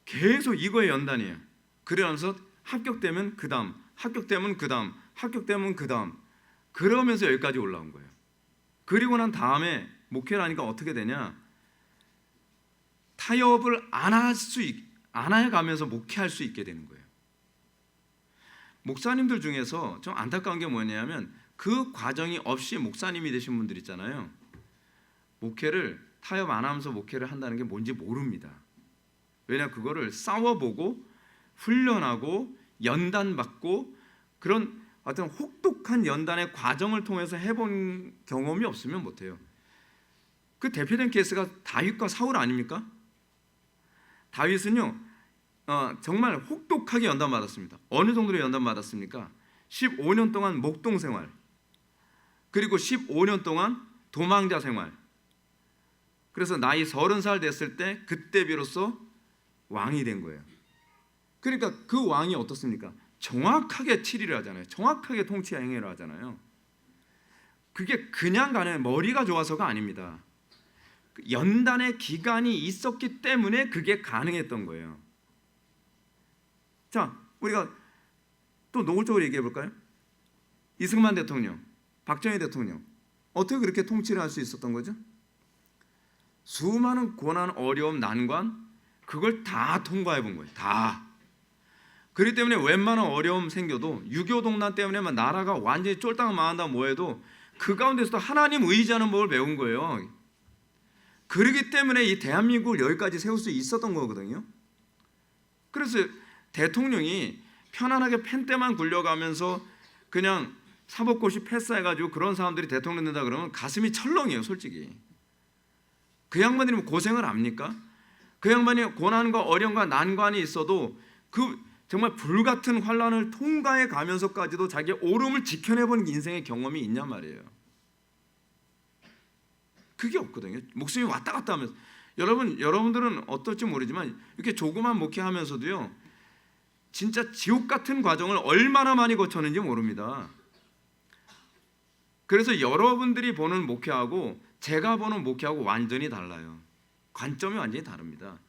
계속 이거의 연단이에요. 그러면서 합격되면 그 다음, 합격되면 그 다음, 그러면서 여기까지 올라온 거예요. 그리고 난 다음에 목회를 하니까 어떻게 되냐? 타협을 안 해가면서 목회할 수 있게 되는 거예요. 목사님들 중에서 좀 안타까운 게 뭐냐면 그 과정이 없이 목사님이 되신 분들 있잖아요. 목회를 타협 안 하면서 목회를 한다는 게 뭔지 모릅니다. 왜냐, 그거를 싸워보고 훈련하고 연단받고 그런 어떤 혹독한 연단의 과정을 통해서 해본 경험이 없으면 못해요. 그 대표된 케이스가 다윗과 사울 아닙니까? 다윗은요 정말 혹독하게 연단받았습니다. 어느 정도로 연단받았습니까? 15년 동안 목동 생활, 그리고 15년 동안 도망자 생활. 그래서 나이 30살 됐을 때 그때 비로소 왕이 된 거예요. 그러니까 그 왕이 어떻습니까? 정확하게 치리를 하잖아요. 정확하게 통치 행위를 하잖아요. 그게 그냥 가는 머리가 좋아서가 아닙니다. 연단의 기간이 있었기 때문에 그게 가능했던 거예요. 자, 우리가 또 노골적으로 얘기해 볼까요? 이승만 대통령, 박정희 대통령 어떻게 그렇게 통치를 할 수 있었던 거죠? 수많은 고난, 어려움, 난관 그걸 다 통과해 본 거예요. 다. 그렇기 때문에 웬만한 어려움 생겨도 6.25 동란 때문에 나라가 완전히 쫄딱 망한다 뭐해도 그 가운데서도 하나님 의지하는 법을 배운 거예요. 그렇기 때문에 이 대한민국을 여기까지 세울 수 있었던 거거든요. 그래서 대통령이 편안하게 펜대만 굴려가면서 그냥 사법고시 패스해가지고 그런 사람들이 대통령 된다 그러면 가슴이 철렁해요, 솔직히. 그 양반들이 뭐 고생을 합니까? 그 양반이 고난과 어려움과 난관이 있어도 그 정말 불같은 환란을 통과해 가면서까지도 자기 오름을 지켜내본 인생의 경험이 있냔 말이에요. 그게 없거든요. 목숨이 왔다 갔다 하면서. 여러분들은 어떨지 모르지만 이렇게 조그만 목회하면서도요, 진짜 지옥 같은 과정을 얼마나 많이 거쳤는지 모릅니다. 그래서 여러분들이 보는 목회하고 제가 보는 목회하고 완전히 달라요. 관점이 완전히 다릅니다.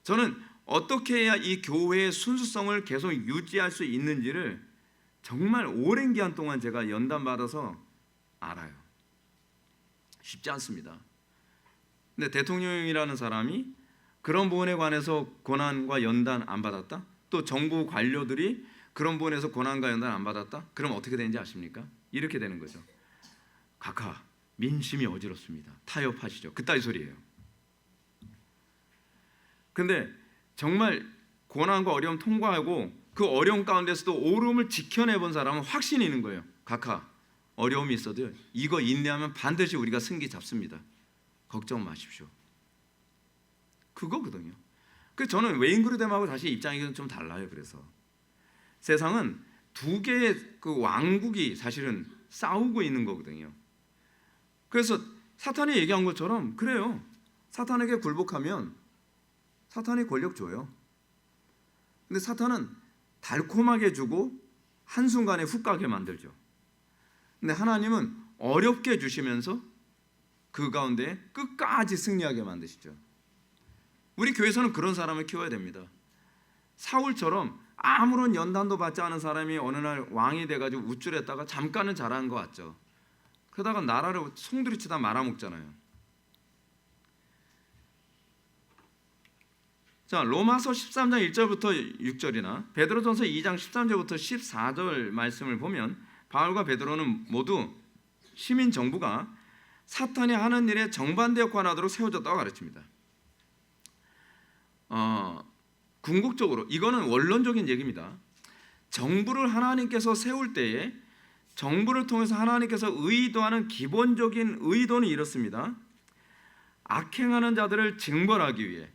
저는 어떻게 해야 이 교회의 순수성을 계속 유지할 수 있는지를 정말 오랜 기간 동안 제가 연단받아서 알아요. 쉽지 않습니다. 근데 대통령이라는 사람이 그런 부분에 관해서 고난과 연단 안 받았다? 또 정부 관료들이 그런 부분에서 고난과 연단 안 받았다? 그럼 어떻게 되는지 아십니까? 이렇게 되는 거죠. 각하, 민심이 어지럽습니다. 타협하시죠. 그따위 소리예요. 근데 정말 고난과 어려움 통과하고 그 어려움 가운데서도 오름을 지켜내본 사람은 확신이 있는 거예요. 각하, 어려움이 있어도 이거 인내하면 반드시 우리가 승기 잡습니다. 걱정 마십시오. 그거거든요. 그 저는 웨인그루뎀하고 다시 입장이 좀 달라요. 그래서 세상은 두 개의 그 왕국이 사실은 싸우고 있는 거거든요. 그래서 사탄이 얘기한 것처럼 그래요. 사탄에게 굴복하면 사탄이 권력 줘요. 근데 사탄은 달콤하게 주고 한순간에 훅 가게 만들죠. 근데 하나님은 어렵게 주시면서 그 가운데 끝까지 승리하게 만드시죠. 우리 교회에서는 그런 사람을 키워야 됩니다. 사울처럼 아무런 연단도 받지 않은 사람이 어느 날 왕이 돼가지고 우쭐했다가 잠깐은 잘하는 것 같죠. 그러다가 나라를 송두리치다 말아먹잖아요. 자, 로마서 13장 1절부터 6절이나 베드로전서 2장 13절부터 14절 말씀을 보면 바울과 베드로는 모두 시민 정부가 사탄이 하는 일에 정반대 역할을 하도록 세워졌다고 가르칩니다. 궁극적으로 이거는 원론적인 얘기입니다. 정부를 하나님께서 세울 때에 정부를 통해서 하나님께서 의도하는 기본적인 의도는 이렇습니다. 악행하는 자들을 징벌하기 위해,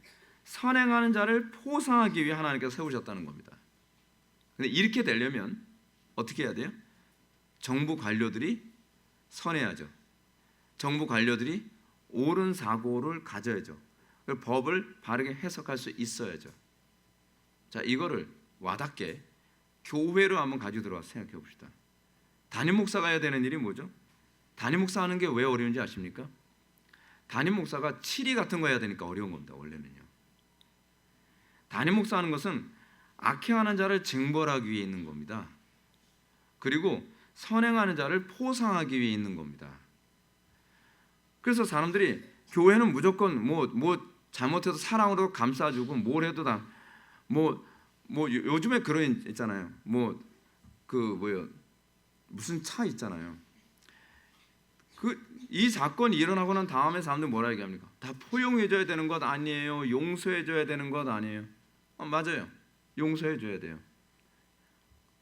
선행하는 자를 포상하기 위해 하나님께서 세우셨다는 겁니다. 근데 이렇게 되려면 어떻게 해야 돼요? 정부 관료들이 선해야죠. 정부 관료들이 옳은 사고를 가져야죠. 법을 바르게 해석할 수 있어야죠. 자, 이거를 와닿게 교회로 한번 가지고 들어와서 생각해 봅시다. 담임 목사가 해야 되는 일이 뭐죠? 담임 목사 하는 게 왜 어려운지 아십니까? 담임 목사가 치리 같은 거 해야 되니까 어려운 겁니다. 원래는요. 담임 목사 하는 것은 악행하는 자를 징벌하기 위해 있는 겁니다. 그리고 선행하는 자를 포상하기 위해 있는 겁니다. 그래서 사람들이 교회는 무조건 뭐 잘못해도 사랑으로 감싸주고 뭘 해도 다 요즘에 그런 있잖아요. 무슨 차 있잖아요. 이 사건이 일어나고 난 다음에 사람들 뭐라 얘기합니까? 다 포용해줘야 되는 것 아니에요? 용서해줘야 되는 것 아니에요? 맞아요. 용서해줘야 돼요.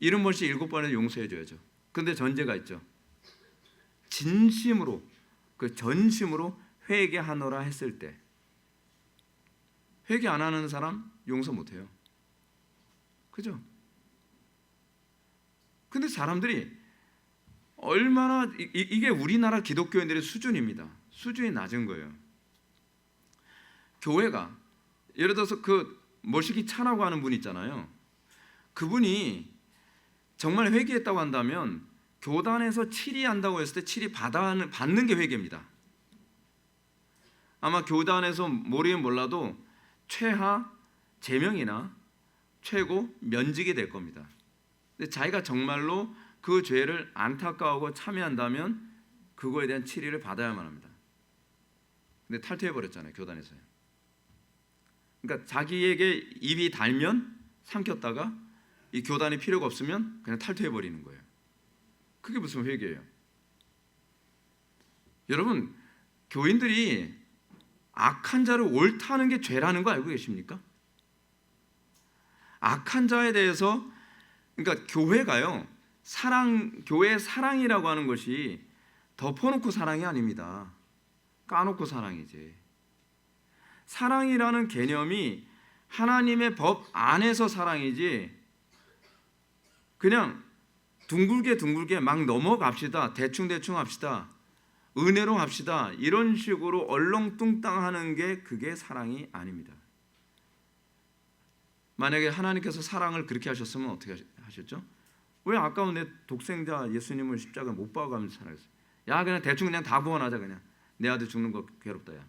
70번씩 7번에 용서해줘야죠. 근데 전제가 있죠. 진심으로 전심으로 회개하노라 했을 때, 회개 안 하는 사람 용서 못해요. 그죠? 근데 사람들이 얼마나 이게 우리나라 기독교인들의 수준입니다. 수준이 낮은 거예요. 교회가 예를 들어서 머시기 차라고 하는 분 있잖아요. 그분이 정말 회개했다고 한다면 교단에서 치리한다고 했을 때 치리 받는 게 회개입니다. 아마 교단에서 모르긴 몰라도 최하 제명이나 최고 면직이 될 겁니다. 근데 자기가 정말로 그 죄를 안타까워하고 참여한다면 그거에 대한 치리를 받아야만 합니다. 근데 탈퇴해버렸잖아요. 교단에서요. 그러니까 자기에게 입이 달면 삼켰다가 이 교단이 필요가 없으면 그냥 탈퇴해버리는 거예요. 그게 무슨 회개예요? 여러분, 교인들이 악한 자를 옳다는 게 죄라는 거 알고 계십니까? 악한 자에 대해서, 그러니까 교회가요, 교회의 사랑이라고 하는 것이 덮어놓고 사랑이 아닙니다. 까놓고 사랑이지. 사랑이라는 개념이 하나님의 법 안에서 사랑이지, 그냥 둥글게 막 넘어갑시다, 대충 합시다, 은혜로 합시다, 이런 식으로 얼렁뚱땅 하는 게 그게 사랑이 아닙니다. 만약에 하나님께서 사랑을 그렇게 하셨으면 어떻게 하셨죠? 왜 아까운 내 독생자 예수님을 십자가에 못 박아가면서 살아있어요? 야, 그냥 대충 다 구원하자, 그냥 내 아들 죽는 거 괴롭다, 야.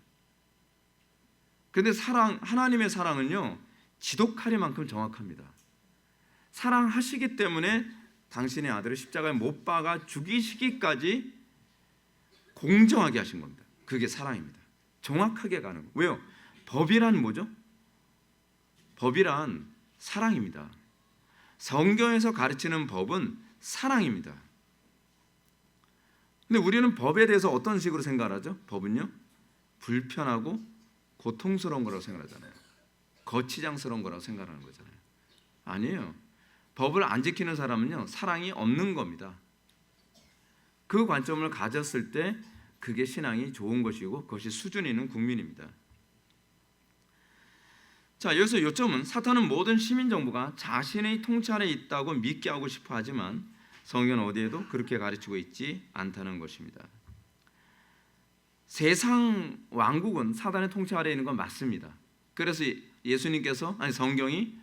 근데 하나님의 사랑은요, 지독하리만큼 정확합니다. 사랑하시기 때문에 당신의 아들을 십자가에 못 박아 죽이시기까지 공정하게 하신 겁니다. 그게 사랑입니다. 정확하게 가는 거. 왜요? 법이란 뭐죠? 법이란 사랑입니다. 성경에서 가르치는 법은 사랑입니다. 근데 우리는 법에 대해서 어떤 식으로 생각하죠? 법은요, 불편하고 고통스러운 거라고 생각하잖아요. 거치장스러운 거라고 생각하는 거잖아요. 아니에요. 법을 안 지키는 사람은요, 사랑이 없는 겁니다. 그 관점을 가졌을 때 그게 신앙이 좋은 것이고 그것이 수준 있는 국민입니다. 자, 여기서 요점은 사탄은 모든 시민 정부가 자신의 통치 아래 있다고 믿게 하고 싶어 하지만 성경은 어디에도 그렇게 가르치고 있지 않다는 것입니다. 세상 왕국은 사단의 통치 아래에 있는 건 맞습니다. 그래서 성경이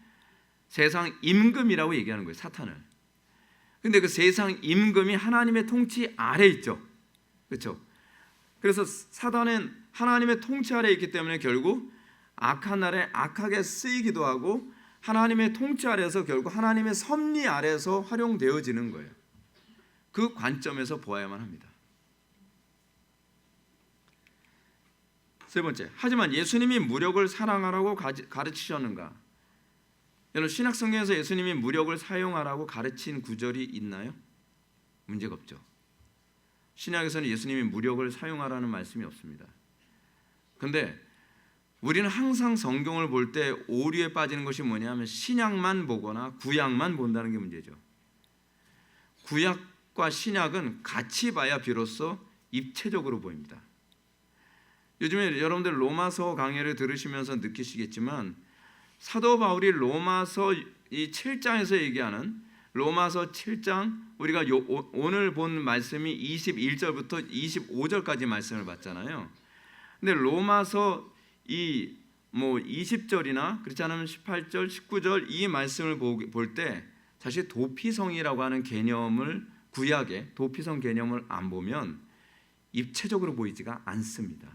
세상 임금이라고 얘기하는 거예요, 사탄을. 근데 그 세상 임금이 하나님의 통치 아래에 있죠. 그렇죠? 그래서 사단은 하나님의 통치 아래에 있기 때문에 결국 악한 날에 악하게 쓰이기도 하고 하나님의 통치 아래에서 결국 하나님의 섭리 아래에서 활용되어지는 거예요. 그 관점에서 보아야만 합니다. 세 번째, 하지만 예수님이 무력을 사랑하라고 가르치셨는가? 여러분, 신약 성경에서 예수님이 무력을 사용하라고 가르친 구절이 있나요? 문제가 없죠. 신약에서는 예수님이 무력을 사용하라는 말씀이 없습니다. 그런데 우리는 항상 성경을 볼 때 오류에 빠지는 것이 뭐냐면 신약만 보거나 구약만 본다는 게 문제죠. 구약과 신약은 같이 봐야 비로소 입체적으로 보입니다. 요즘에 여러분들 로마서 강해를 들으시면서 느끼시겠지만 사도 바울이 로마서 이 7장에서 얘기하는 로마서 7장 우리가 오늘 본 말씀이 21절부터 25절까지 말씀을 봤잖아요. 근데 로마서 20절이나 그렇지 않으면 18절, 19절 이 말씀을 볼 때 사실 도피성이라고 하는 개념을 구약의 도피성 개념을 안 보면 입체적으로 보이지가 않습니다.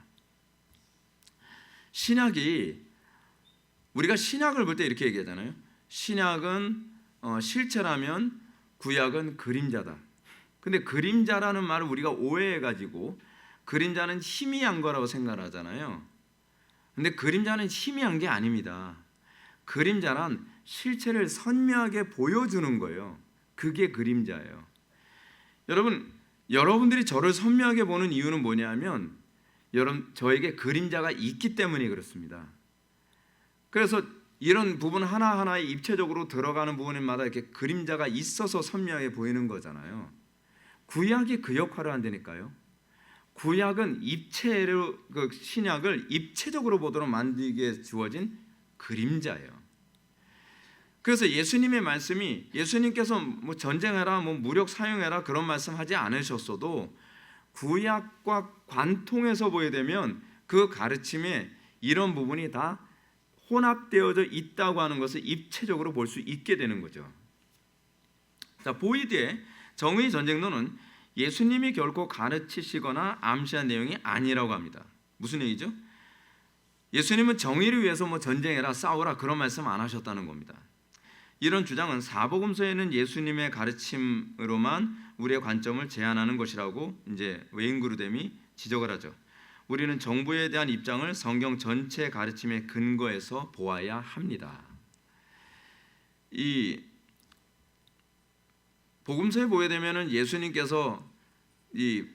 신약이 우리가 신약을 볼 때 이렇게 얘기하잖아요. 신약은 실체라면 구약은 그림자다. 근데 그림자라는 말을 우리가 오해해가지고 그림자는 희미한 거라고 생각하잖아요. 근데 그림자는 희미한 게 아닙니다. 그림자란 실체를 선명하게 보여주는 거예요. 그게 그림자예요. 여러분들이 저를 선명하게 보는 이유는 뭐냐면 저에게 그림자가 있기 때문에 그렇습니다. 그래서 이런 부분 하나하나에 입체적으로 들어가는 부분마다 이렇게 그림자가 있어서 선명하게 보이는 거잖아요. 구약이 그 역할을 한다니까요. 구약은 입체로 신약을 입체적으로 보도록 만들기에 주어진 그림자예요. 그래서 예수님의 말씀이 예수님께서 뭐 전쟁해라, 뭐 무력 사용해라 그런 말씀하지 않으셨어도 구약과 관통해서 보게 되면 그 가르침에 이런 부분이 다 혼합되어져 있다고 하는 것을 입체적으로 볼 수 있게 되는 거죠. 자, 보이드의 정의 전쟁론은 예수님이 결코 가르치시거나 암시한 내용이 아니라고 합니다. 무슨 얘기죠? 예수님은 정의를 위해서 뭐 전쟁해라, 싸우라 그런 말씀 안 하셨다는 겁니다. 이런 주장은 사복음서에는 예수님의 가르침으로만 우리의 관점을 제한하는 것이라고 이제 웨인그루뎀이 지적을 하죠. 우리는 정부에 대한 입장을 성경 전체 가르침의 근거에서 보아야 합니다. 이 복음서에 보게 되면은 예수님께서 이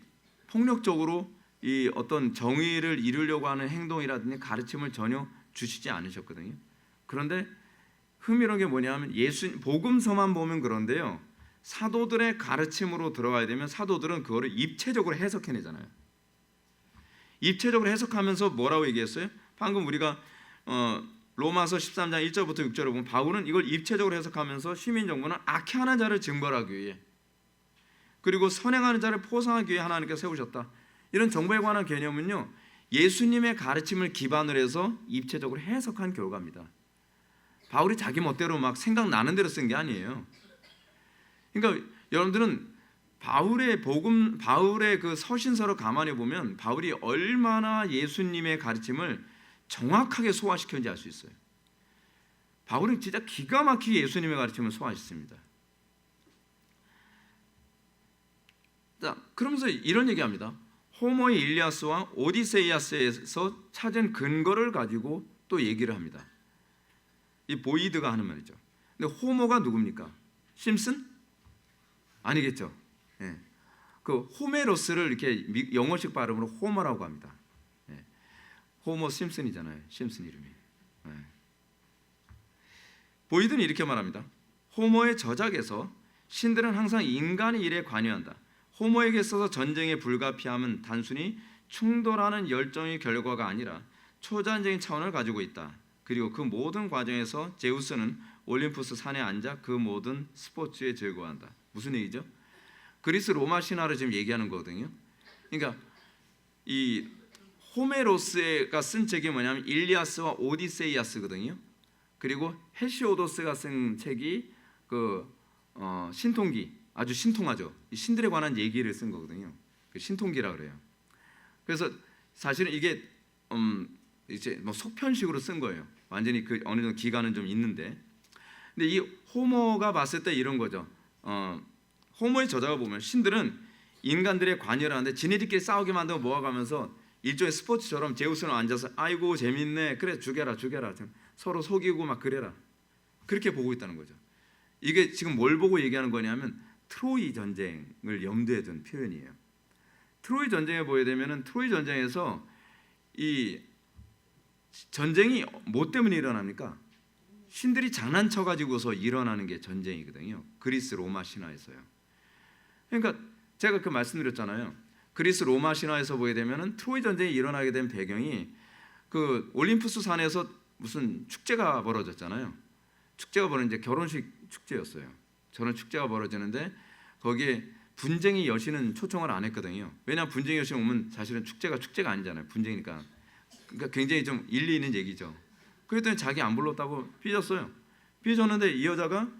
폭력적으로 이 어떤 정의를 이루려고 하는 행동이라든지 가르침을 전혀 주시지 않으셨거든요. 그런데 흥미로운 게 뭐냐면 복음서만 보면 그런데요. 사도들의 가르침으로 들어가야 되면 사도들은 그거를 입체적으로 해석해내잖아요. 입체적으로 해석하면서 뭐라고 얘기했어요? 방금 우리가 로마서 13장 1절부터 6절을 보면 바울은 이걸 입체적으로 해석하면서 시민정부는 악행하는 자를 징벌하기 위해 그리고 선행하는 자를 포상하기 위해 하나님께서 세우셨다. 이런 정부에 관한 개념은요. 예수님의 가르침을 기반으로 해서 입체적으로 해석한 결과입니다. 바울이 자기 멋대로 막 생각나는 대로 쓴 게 아니에요. 그러니까 여러분들은 바울의 그 서신서를 가만히 보면 바울이 얼마나 예수님의 가르침을 정확하게 소화시켰는지 알 수 있어요. 바울은 진짜 기가 막히게 예수님의 가르침을 소화했습니다. 자, 그러면서 이런 얘기합니다. 호모의 일리아스와 오디세이아스에서 찾은 근거를 가지고 또 얘기를 합니다. 이 보이드가 하는 말이죠. 근데 호모가 누굽니까? 심슨? 아니겠죠. 예. 그 호메로스를 이렇게 영어식 발음으로 호머라고 합니다. 예. 호머 심슨이잖아요. 심슨 이름이. 예. 보이드는 이렇게 말합니다. 호머의 저작에서 신들은 항상 인간의 일에 관여한다. 호모에게 있어서 전쟁의 불가피함은 단순히 충돌하는 열정의 결과가 아니라 초자연적인 차원을 가지고 있다. 그리고 그 모든 과정에서 제우스는 올림푸스 산에 앉아 그 모든 스포츠에 즐거워한다. 무슨 얘기죠? 그리스 로마 신화를 지금 얘기하는 거거든요. 그러니까 이 호메로스가 쓴 책이 뭐냐면 일리아스와 오디세이아스거든요. 그리고 헤시오도스가 쓴 책이 신통기, 아주 신통하죠. 신들에 관한 얘기를 쓴 거거든요. 신통기라 그래요. 그래서 사실은 이게 이제 뭐 속편식으로 쓴 거예요. 완전히 그 어느 정도 기간은 좀 있는데, 근데 이 호모가 봤을 때 이런 거죠. 호모의 저자가 보면 신들은 인간들의 관여를 하는데 지네들끼리 싸우게 만들고 모아가면서 일종의 스포츠처럼 제우스는 앉아서 아이고 재밌네, 그래 죽여라 서로 속이고 막 그래라, 그렇게 보고 있다는 거죠. 이게 지금 뭘 보고 얘기하는 거냐면 트로이 전쟁을 염두에 둔 표현이에요. 트로이 전쟁에 보게 되면은 트로이 전쟁에서 이 전쟁이 뭐 때문에 일어납니까? 신들이 장난쳐 가지고서 일어나는 게 전쟁이거든요. 그리스 로마 신화에서요. 그러니까 제가 그 말씀드렸잖아요. 그리스 로마 신화에서 보게 되면은 트로이 전쟁이 일어나게 된 배경이 그 올림푸스 산에서 무슨 축제가 벌어졌잖아요. 축제가 벌어진 이제 결혼식 축제였어요. 저런 축제가 벌어지는데 거기에 분쟁이 여신은 초청을 안 했거든요. 왜냐하면 분쟁이 여신 오면 사실은 축제가 아니잖아요. 분쟁이니까. 그러니까 굉장히 좀 일리 있는 얘기죠. 그랬더니 자기 안 불렀다고 삐졌어요. 삐졌는데 이 여자가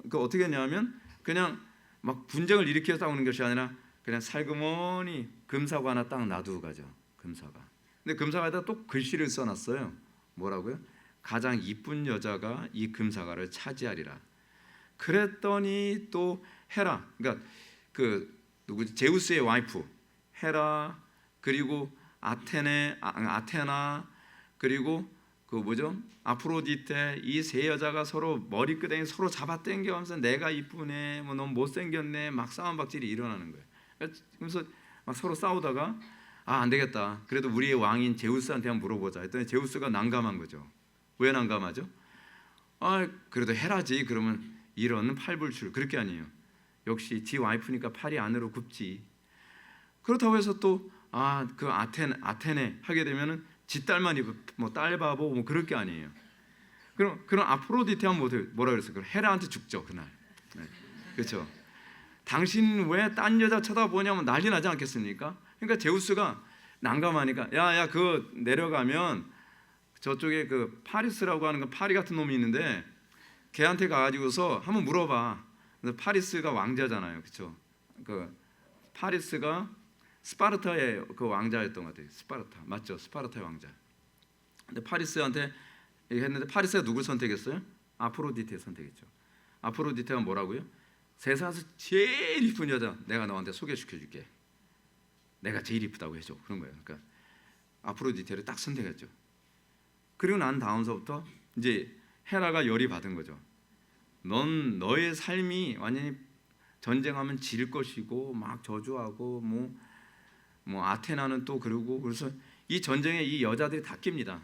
그 어떻게 했냐면 그냥 막 분쟁을 일으켜 싸우는 것이 아니라 그냥 살그머니 금사과 하나 딱 놔두고 가죠. 금사과. 근데 금사과에다 또 글씨를 써놨어요. 뭐라고요? 가장 이쁜 여자가 이 금사과를 차지하리라. 그랬더니 또 헤라, 그러니까 그 누구지? 제우스의 와이프 헤라, 그리고 아테나, 그리고 그 뭐죠? 아프로디테, 이 세 여자가 서로 머리끄댕이 서로 잡아당겨가면서 내가 이쁘네, 뭐 넌 못생겼네, 막 싸움박질이 일어나는 거예요. 그래서 막 서로 싸우다가 안 되겠다. 그래도 우리의 왕인 제우스한테 한번 물어보자 했더니 제우스가 난감한 거죠. 왜 난감하죠? 그래도 헤라지. 그러면 이런 팔불출. 그렇게 아니에요. 역시 지 와이프니까 팔이 안으로 굽지. 그렇다고 해서 또 그 아테네 하게 되면은 지 딸만 뭐 딸바보 뭐 그럴 게 아니에요. 그럼 아프로디테 하면 뭐라 그랬어요? 그럼 헤라한테 죽죠 그날. 네. 그렇죠. 당신 왜 딴 여자 쳐다보냐면 난리 나지 않겠습니까? 그러니까 제우스가 난감하니까 야 그 내려가면 저쪽에 그 파리스라고 하는 그 파리 같은 놈이 있는데 걔한테 가가지고서 한번 물어봐. 파리스가 왕자잖아요, 그렇죠? 그 파리스가 스파르타의 그 왕자였던 것 같아요. 스파르타 맞죠? 스파르타의 왕자. 근데 파리스한테 했는데 파리스가 누굴 선택했어요? 아프로디테 선택했죠. 아프로디테가 뭐라고요? 세상에서 제일 이쁜 여자 내가 너한테 소개시켜줄게. 내가 제일 이쁘다고 해줘. 그런 거예요. 그러니까 아프로디테를 딱 선택했죠. 그리고 난 다음서부터 이제 헤라가 열이 받은 거죠. 넌 너의 삶이 완전히 전쟁하면 질 것이고 막 저주하고 뭐 아테나는 또 그러고 그래서 이 전쟁에 이 여자들이 다 낍니다.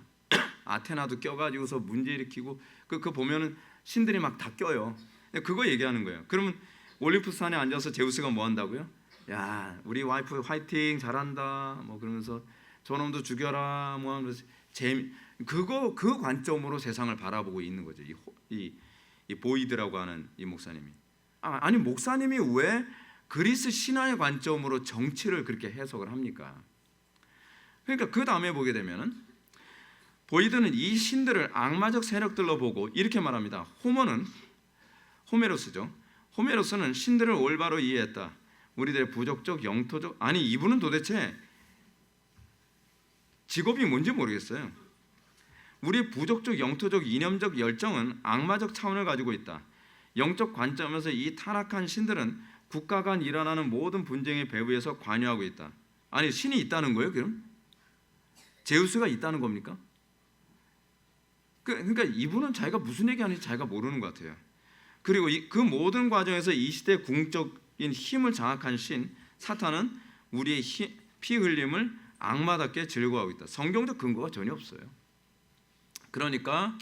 아테나도 껴가지고서 문제 일으키고 그 보면은 신들이 막 다 껴요. 그거 얘기하는 거예요. 그러면 올림푸스 산에 앉아서 제우스가 뭐 한다고요? 야 우리 와이프 화이팅 잘한다 뭐 그러면서 저놈도 죽여라 뭐 하면서 그 관점으로 세상을 바라보고 있는 거죠. 이 보이드라고 하는 이 목사님이 아니 목사님이 왜 그리스 신화의 관점으로 정치를 그렇게 해석을 합니까? 그러니까 그 다음에 보게 되면은 보이드는 이 신들을 악마적 세력들로 보고 이렇게 말합니다. 호메로스죠. 호메로스는 신들을 올바로 이해했다. 우리들의 부족적 영토적 아니 이분은 도대체 직업이 뭔지 모르겠어요. 우리의 부족적 영토적 이념적 열정은 악마적 차원을 가지고 있다. 영적 관점에서 이 타락한 신들은 국가 간 일어나는 모든 분쟁의 배후에서 관여하고 있다. 아니 신이 있다는 거예요? 그럼 제우스가 있다는 겁니까? 그러니까 이분은 자기가 무슨 얘기하는지 자기가 모르는 것 같아요. 그리고 그 모든 과정에서 이 시대 궁적인 힘을 장악한 신 사탄은 우리의 피 흘림을 악마답게 즐거워하고 있다. 성경적 근거가 전혀 없어요. 그러니까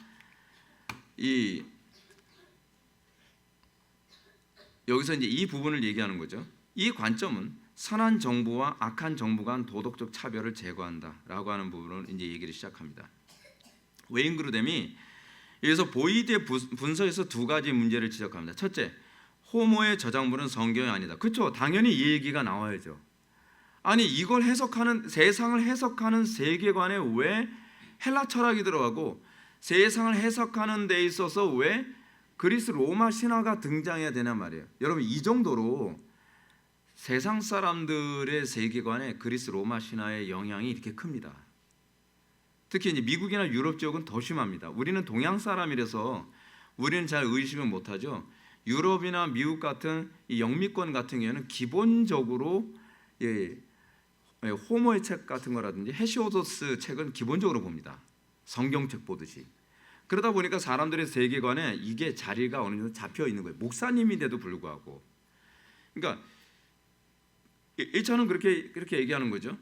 여기서 이제 이 부분을 얘기하는 거죠. 이 관점은 선한 정부와 악한 정부 간 도덕적 차별을 제거한다라고 하는 부분을 이제 얘기를 시작합니다. 웨인 그루뎀이 여기서 보이드의 분서에서 두 가지 문제를 지적합니다. 첫째, 호모의 저작물은 성경이 아니다. 그렇죠. 당연히 이 얘기가 나와야죠. 아니 이걸 세상을 해석하는 세계관에 왜 헬라 철학이 들어가고 세상을 해석하는 데 있어서 왜 그리스 로마 신화가 등장해야 되냐 말이에요. 여러분 이 정도로 세상 사람들의 세계관에 그리스 로마 신화의 영향이 이렇게 큽니다. 특히 이제 미국이나 유럽 지역은 더 심합니다. 우리는 동양 사람이라서 우리는 잘 의심을 못하죠. 유럽이나 미국 같은 이 영미권 같은 경우에는 기본적으로 호모의 책 같은 거라든지 헤시오도스 책은 기본적으로 봅니다. 성경책 보듯이. 그러다 보니까 사람들의 세계관에 이게 자리가 어느 정도 잡혀 있는 거예요. 목사님인데도 불구하고. 그러니까 1차는 그렇게 얘기하는 거죠.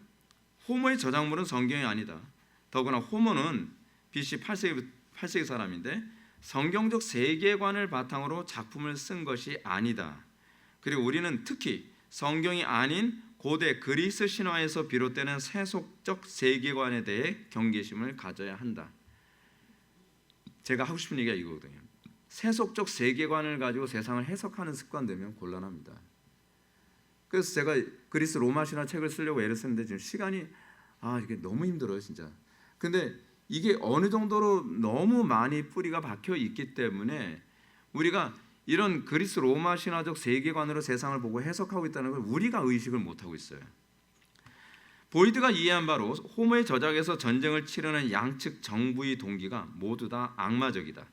호모의 저작물은 성경이 아니다. 더구나 호모는 BC 8세기 사람인데 성경적 세계관을 바탕으로 작품을 쓴 것이 아니다. 그리고 우리는 특히 성경이 아닌 고대 그리스 신화에서 비롯되는 세속적 세계관에 대해 경계심을 가져야 한다. 제가 하고 싶은 얘기가 이거거든요. 세속적 세계관을 가지고 세상을 해석하는 습관 되면 곤란합니다. 그래서 제가 그리스 로마 신화 책을 쓰려고 애를 쓰는데 지금 시간이 이게 너무 힘들어요, 진짜. 근데 이게 어느 정도로 너무 많이 뿌리가 박혀 있기 때문에 우리가 이런 그리스 로마 신화적 세계관으로 세상을 보고 해석하고 있다는 걸 우리가 의식을 못 하고 있어요. 보이드가 이해한 바로 호모의 저작에서 전쟁을 치르는 양측 정부의 동기가 모두 다 악마적이다.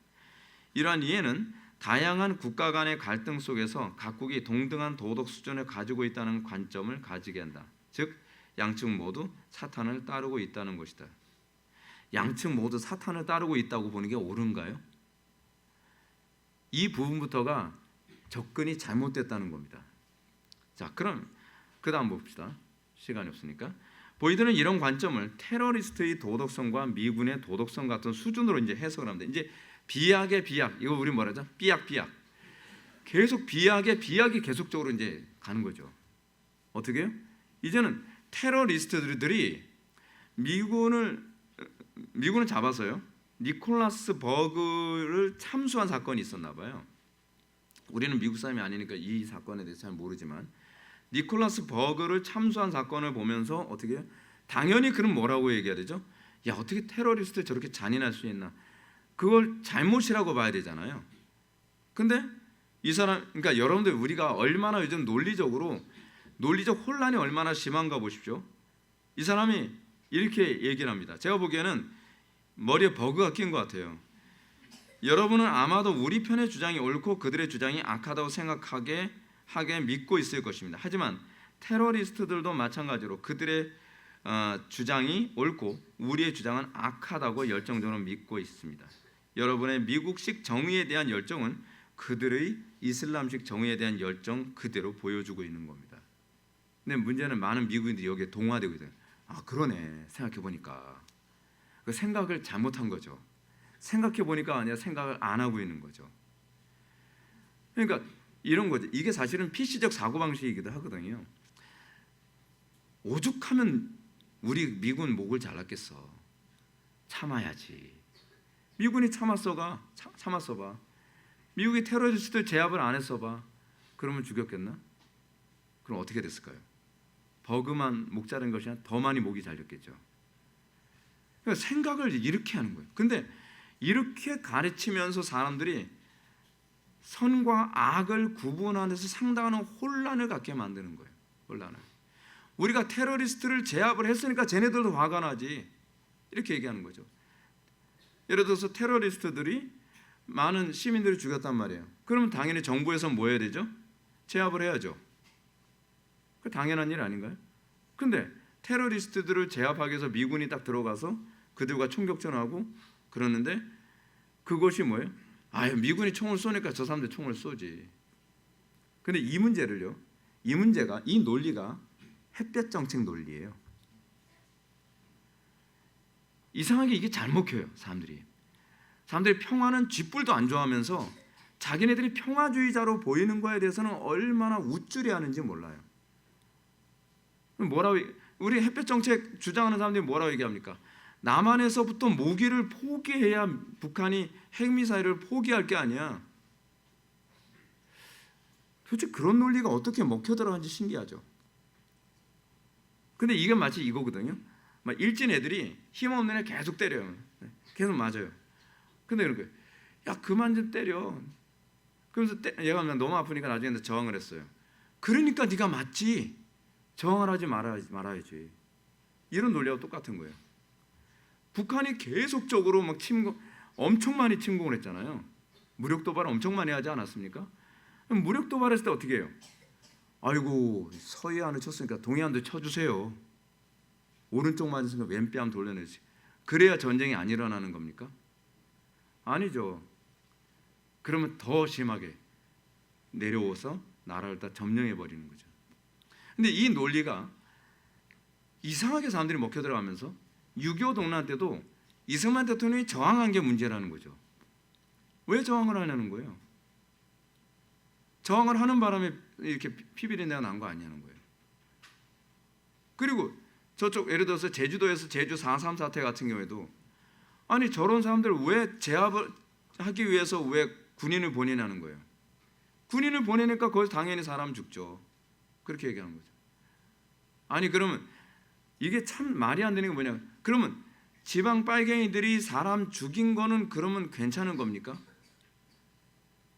이러한 이해는 다양한 국가 간의 갈등 속에서 각국이 동등한 도덕 수준을 가지고 있다는 관점을 가지게 한다. 즉 양측 모두 사탄을 따르고 있다는 것이다. 양측 모두 사탄을 따르고 있다고 보는 게 옳은가요? 이 부분부터가 접근이 잘못됐다는 겁니다. 자, 그럼 그 다음 봅시다. 시간이 없으니까. 보이드는 이런 관점을 테러리스트의 도덕성과 미군의 도덕성 같은 수준으로 이제 해석을 합니다. 이제 비약의 비약, 이거 우리 뭐라죠? 삐약. 계속 비약의 비약이 계속적으로 이제 가는 거죠. 어떻게요? 이제는 테러리스트들이 미군을 잡아서요. 니콜라스 버그를 참수한 사건이 있었나 봐요. 우리는 미국 사람이 아니니까 이 사건에 대해서 잘 모르지만 니콜라스 버그를 참수한 사건을 보면서 어떻게 해요? 당연히 그럼 뭐라고 얘기해야 되죠? 야, 어떻게 테러리스트 저렇게 잔인할 수 있나? 그걸 잘못이라고 봐야 되잖아요. 근데 이 사람, 그러니까 여러분들 우리가 얼마나 요즘 논리적 혼란이 얼마나 심한가 보십시오. 이 사람이 이렇게 얘기를 합니다. 제가 보기에는 머리에 버그가 낀 것 같아요. 여러분은 아마도 우리 편의 주장이 옳고 그들의 주장이 악하다고 생각하게 믿고 있을 것입니다. 하지만 테러리스트들도 마찬가지로 그들의 주장이 옳고 우리의 주장은 악하다고 열정적으로 믿고 있습니다. 여러분의 미국식 정의에 대한 열정은 그들의 이슬람식 정의에 대한 열정 그대로 보여주고 있는 겁니다. 근데 문제는 많은 미국인들이 여기에 동화되고 있어요. 그러네, 생각해 보니까 그 생각을 잘못한 거죠. 생각해 보니까 아니라 생각을 안 하고 있는 거죠. 그러니까 이런 거죠. 이게 사실은 PC적 사고방식이기도 하거든요. 오죽하면 우리 미군 목을 잘랐겠어. 참아야지. 미군이 참았어봐. 미국이 테러리스트들 제압을 안 했어봐. 그러면 죽였겠나? 그럼 어떻게 됐을까요? 버그만 목 자른 것이 아니라 더 많이 목이 잘렸겠죠. 그러니까 생각을 이렇게 하는 거예요. 근데 이렇게 가르치면서 사람들이 선과 악을 구분하는 데서 상당한 혼란을 갖게 만드는 거예요. 혼란을. 우리가 테러리스트를 제압을 했으니까 쟤네들도 화가 나지. 이렇게 얘기하는 거죠. 예를 들어서 테러리스트들이 많은 시민들을 죽였단 말이에요. 그러면 당연히 정부에서 뭐 해야 되죠? 제압을 해야죠. 그 당연한 일 아닌가요? 근데 테러리스트들을 제압하기 위해서 미군이 딱 들어가서 그들과 총격전하고 그러는데 그것이 뭐예요? 미군이 총을 쏘니까 저 사람들 총을 쏘지. 근데 이 논리가 햇볕 정책 논리예요. 이상하게 이게 잘 먹혀요. 사람들이 평화는 쥐뿔도 안 좋아하면서 자기네들이 평화주의자로 보이는 거에 대해서는 얼마나 우쭐해하는지 몰라요. 우리 햇볕 정책 주장하는 사람들이 뭐라고 얘기합니까? 남한에서부터 무기를 포기해야 북한이 핵미사일을 포기할 게 아니야. 도대체 그런 논리가 어떻게 먹혀 들어가는지 신기하죠. 근데 이게 마치 이거거든요. 막 일진 애들이 힘없는 애 계속 때려요. 계속 맞아요. 근데 이렇게 야 그만 좀 때려. 그러면서 얘가 너무 아프니까 나중에 저항을 했어요. 그러니까 네가 맞지. 저항을 하지 말아야지. 이런 논리하고 똑같은 거예요. 북한이 계속적으로 막 엄청 많이 침공을 했잖아요. 무력 도발 엄청 많이 하지 않았습니까? 무력 도발했을 때 어떻게 해요? 아이고 서해안을 쳤으니까 동해안도 쳐주세요. 오른쪽 맞았으니까 왼뺨 돌려내지. 그래야 전쟁이 안 일어나는 겁니까? 아니죠. 그러면 더 심하게 내려오서 나라를 다 점령해 버리는 거죠. 근데 이 논리가 이상하게 사람들이 먹혀 들어가면서 6.25 동란 때도 이승만 대통령이 저항한 게 문제라는 거죠. 왜 저항을 하냐는 거예요. 저항을 하는 바람에 이렇게 피비린내가 난 거 아니냐는 거예요. 그리고 저쪽 예를 들어서 제주도에서 제주 4.3 사태 같은 경우에도 아니 저런 사람들 왜 제압을 하기 위해서 왜 군인을 보내냐는 거예요. 군인을 보내니까 거기서 당연히 사람 죽죠. 그렇게 얘기하는 거죠. 아니 그러면 이게 참 말이 안 되는 게 뭐냐? 그러면 지방 빨갱이들이 사람 죽인 거는 그러면 괜찮은 겁니까?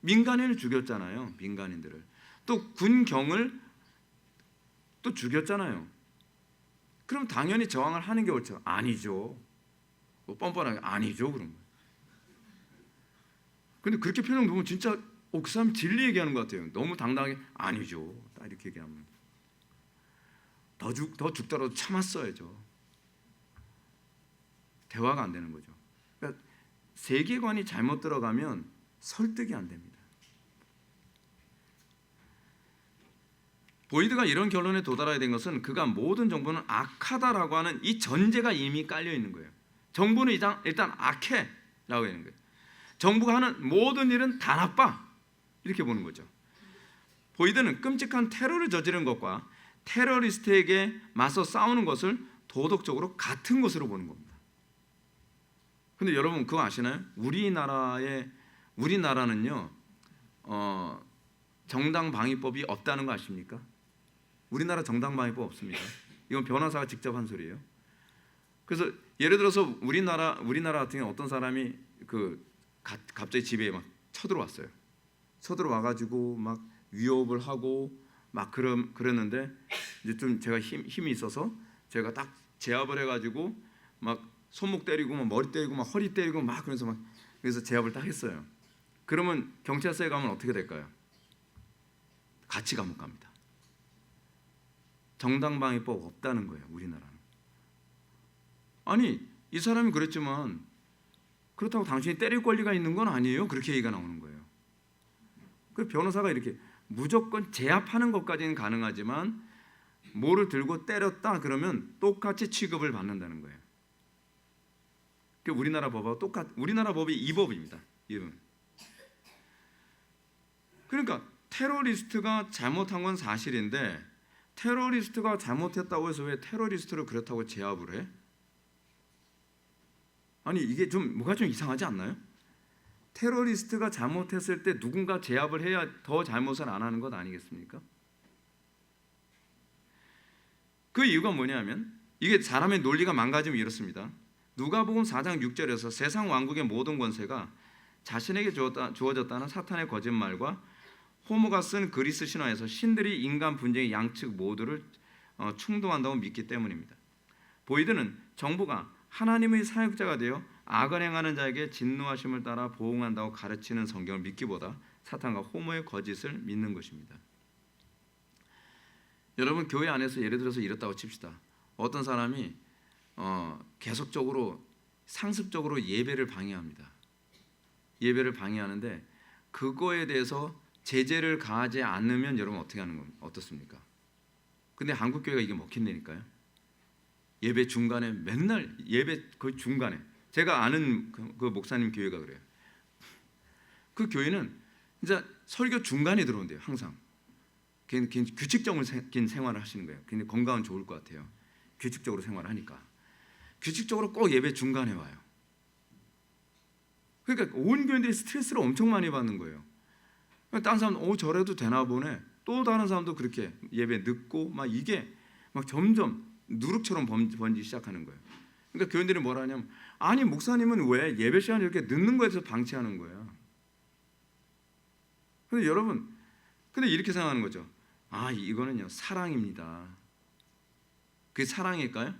민간인을 죽였잖아요. 민간인들을. 또 군경을 또 죽였잖아요. 그럼 당연히 저항을 하는 게 옳죠. 아니죠. 뭐 뻔뻔하게 아니죠. 그런 거. 근데 그렇게 표정 보면 진짜 그 사람 진리 얘기하는 것 같아요. 너무 당당하게 아니죠. 딱 이렇게 얘기하면 더 죽더라도 참았어야죠. 대화가 안 되는 거죠. 그러니까 세계관이 잘못 들어가면 설득이 안 됩니다. 보이드가 이런 결론에 도달하게 된 것은 그가 모든 정부는 악하다라고 하는 이 전제가 이미 깔려 있는 거예요. 정부는 일단 악해라고 하는 거예요. 정부가 하는 모든 일은 다 나빠 이렇게 보는 거죠. 보이드는 끔찍한 테러를 저지른 것과 테러리스트에게 맞서 싸우는 것을 도덕적으로 같은 것으로 보는 겁니다. 근데 여러분 그거 아시나요? 우리나라는요 정당방위법이 없다는 거 아십니까? 우리나라 정당방위법 없습니다. 이건 변호사가 직접 한 소리예요. 그래서 예를 들어서 우리나라 같은 경우 어떤 사람이 갑자기 집에 막 쳐들어왔어요. 쳐들어와가지고 막 위협을 하고 막 그랬는데 이제 좀 제가 힘이 있어서 제가 딱 제압을 해가지고 막 손목 때리고 막 머리 때리고 막 허리 때리고 막 그래서 제압을 딱 했어요. 그러면 경찰서에 가면 어떻게 될까요? 같이 감옥 갑니다. 정당방위법 없다는 거예요. 우리나라는. 아니 이 사람이 그랬지만 그렇다고 당신이 때릴 권리가 있는 건 아니에요. 그렇게 얘기가 나오는 거예요. 그 변호사가 이렇게 무조건 제압하는 것까지는 가능하지만 뭐를 들고 때렸다 그러면 똑같이 취급을 받는다는 거예요. 그 우리나라 법이 이 법입니다. 이름. 그러니까 테러리스트가 잘못한 건 사실인데 테러리스트가 잘못했다고 해서 왜 테러리스트를 그렇다고 제압을 해? 아니 이게 뭐가 좀 이상하지 않나요? 테러리스트가 잘못했을 때 누군가 제압을 해야 더 잘못을 안 하는 것 아니겠습니까? 그 이유가 뭐냐면 이게 사람의 논리가 망가지면 이렇습니다. 누가복음 4장 6절에서 세상 왕국의 모든 권세가 자신에게 주어졌다는 사탄의 거짓말과 호모가 쓴 그리스 신화에서 신들이 인간 분쟁의 양측 모두를 충동한다고 믿기 때문입니다. 보이드는 정부가 하나님의 사역자가 되어 악을 행하는 자에게 진노하심을 따라 보응한다고 가르치는 성경을 믿기보다 사탄과 호모의 거짓을 믿는 것입니다. 여러분 교회 안에서 예를 들어서 이렇다고 칩시다. 어떤 사람이 계속적으로 상습적으로 예배를 방해합니다. 예배를 방해하는데 그거에 대해서 제재를 가하지 않으면 여러분 어떻게 하는 건 어떻습니까? 근데 한국 교회가 이게 먹힌다니까요. 예배 중간에 맨날 예배 거의 중간에 제가 아는 그 목사님 교회가 그래요. 그 교회는 이제 설교 중간에 들어온대요. 항상 규칙적인 생활을 하시는 거예요. 근데 건강은 좋을 것 같아요. 규칙적으로 생활을 하니까 규칙적으로 꼭 예배 중간에 와요. 그러니까 온 교인들이 스트레스를 엄청 많이 받는 거예요. 다른 사람은 저래도 되나 보네. 또 다른 사람도 그렇게 예배 늦고 막 이게 막 점점 누룩처럼 번지기 시작하는 거예요. 그러니까 교인들이 뭐라 하냐면 아니 목사님은 왜 예배 시간에 이렇게 늦는 거에 대해서 방치하는 거야. 근데 여러분 근데 이렇게 생각하는 거죠. 이거는요 사랑입니다. 그게 사랑일까요?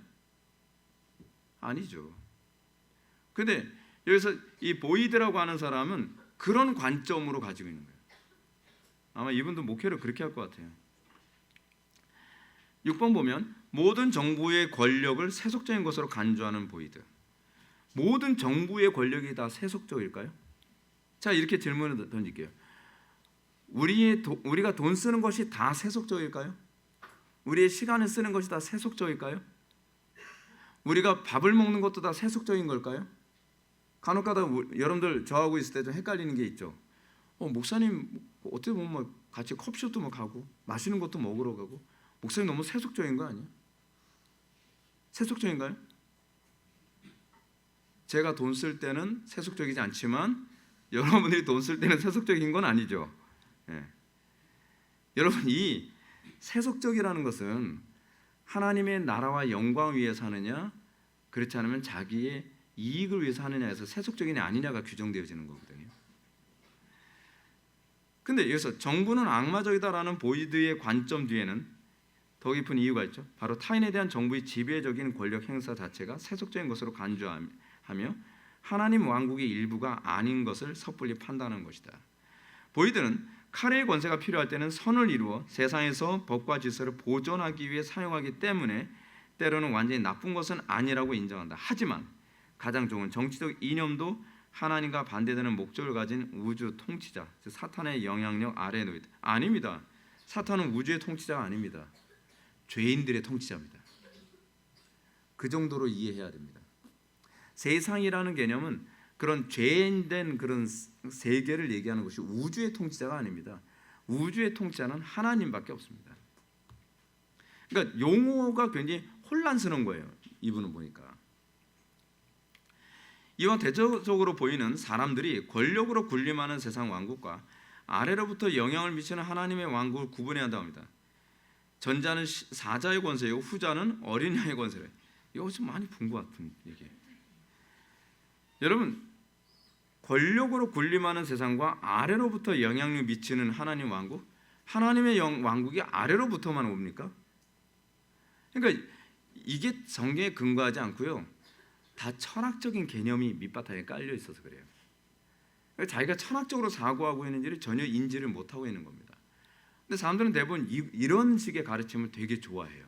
아니죠. 근데 여기서 이 보이드라고 하는 사람은 그런 관점으로 가지고 있는 거예요. 아마 이분도 목회를 그렇게 할 것 같아요. 6번 보면 모든 정부의 권력을 세속적인 것으로 간주하는 보이드. 모든 정부의 권력이 다 세속적일까요? 자 이렇게 질문을 던질게요. 우리가 돈 쓰는 것이 다 세속적일까요? 우리의 시간을 쓰는 것이 다 세속적일까요? 우리가 밥을 먹는 것도 다 세속적인 걸까요? 간혹가다 여러분들 저하고 있을 때 좀 헷갈리는 게 있죠. 목사님 어떻게 보면 같이 커피숍도 뭐 가고 맛있는 것도 먹으러 가고 목사님 너무 세속적인 거 아니에요? 세속적인가요? 제가 돈 쓸 때는 세속적이지 않지만 여러분들이 돈 쓸 때는 세속적인 건 아니죠. 예. 여러분, 이 세속적이라는 것은 하나님의 나라와 영광 위해서 하느냐, 그렇지 않으면 자기의 이익을 위해서 하느냐에서 세속적이냐 아니냐가 규정되어지는 거거든요. 근데 여기서 정부는 악마적이다라는 보이드의 관점 뒤에는 더 깊은 이유가 있죠. 바로 타인에 대한 정부의 지배적인 권력 행사 자체가 세속적인 것으로 간주하며 하나님 왕국의 일부가 아닌 것을 섣불리 판단하는 것이다. 보이드는 칼의 권세가 필요할 때는 선을 이루어 세상에서 법과 질서를 보존하기 위해 사용하기 때문에 때로는 완전히 나쁜 것은 아니라고 인정한다. 하지만 가장 좋은 정치적 이념도 하나님과 반대되는 목적을 가진 우주 통치자, 즉 사탄의 영향력 아래에 놓이다. 아닙니다. 사탄은 우주의 통치자가 아닙니다. 죄인들의 통치자입니다. 그 정도로 이해해야 됩니다. 세상이라는 개념은 그런 죄인된 그런 세계를 얘기하는 것이 우주의 통치자가 아닙니다. 우주의 통치자는 하나님밖에 없습니다. 그러니까 용어가 굉장히 혼란스러운 거예요. 이분은 보니까. 이와 대조적으로 보이는 사람들이 권력으로 군림하는 세상 왕국과 아래로부터 영향을 미치는 하나님의 왕국을 구분해야 한다고 합니다. 전자는 사자의 권세이고 후자는 어린 양의 권세래. 이거 좀 많이 본 것 같은 얘기예요. 여러분, 권력으로 군림하는 세상과 아래로부터 영향을 미치는 하나님 왕국, 하나님의 왕국이 아래로부터만 옵니까? 그러니까 이게 성경에 근거하지 않고요, 다 철학적인 개념이 밑바탕에 깔려 있어서 그래요. 그러니까 자기가 철학적으로 사고하고 있는지를 전혀 인지를 못하고 있는 겁니다. 근데 사람들은 대부분 이런 식의 가르침을 되게 좋아해요.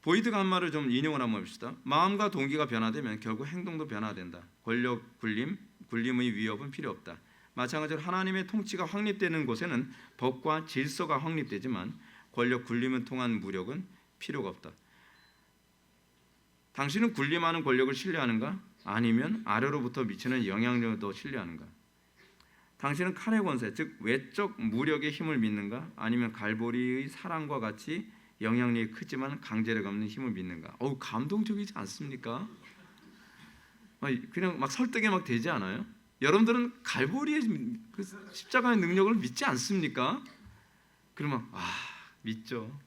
보이드가 한 말을 좀 인용을 한번 해봅시다. 마음과 동기가 변화되면 결국 행동도 변화된다. 권력 군림의 위협은 필요 없다. 마찬가지로 하나님의 통치가 확립되는 곳에는 법과 질서가 확립되지만 권력 군림을 통한 무력은 필요가 없다. 당신은 군림하는 권력을 신뢰하는가? 아니면 아래로부터 미치는 영향력을 더 신뢰하는가? 당신은 칼의 권세, 즉 외적 무력의 힘을 믿는가? 아니면 갈보리의 사랑과 같이 영향력이 크지만 강제력 없는 힘을 믿는가? 감동적이지 않습니까? 그냥 막 설득이 막 되지 않아요? 여러분들은 갈보리의 그 십자가의 능력을 믿지 않습니까? 그러면 믿죠.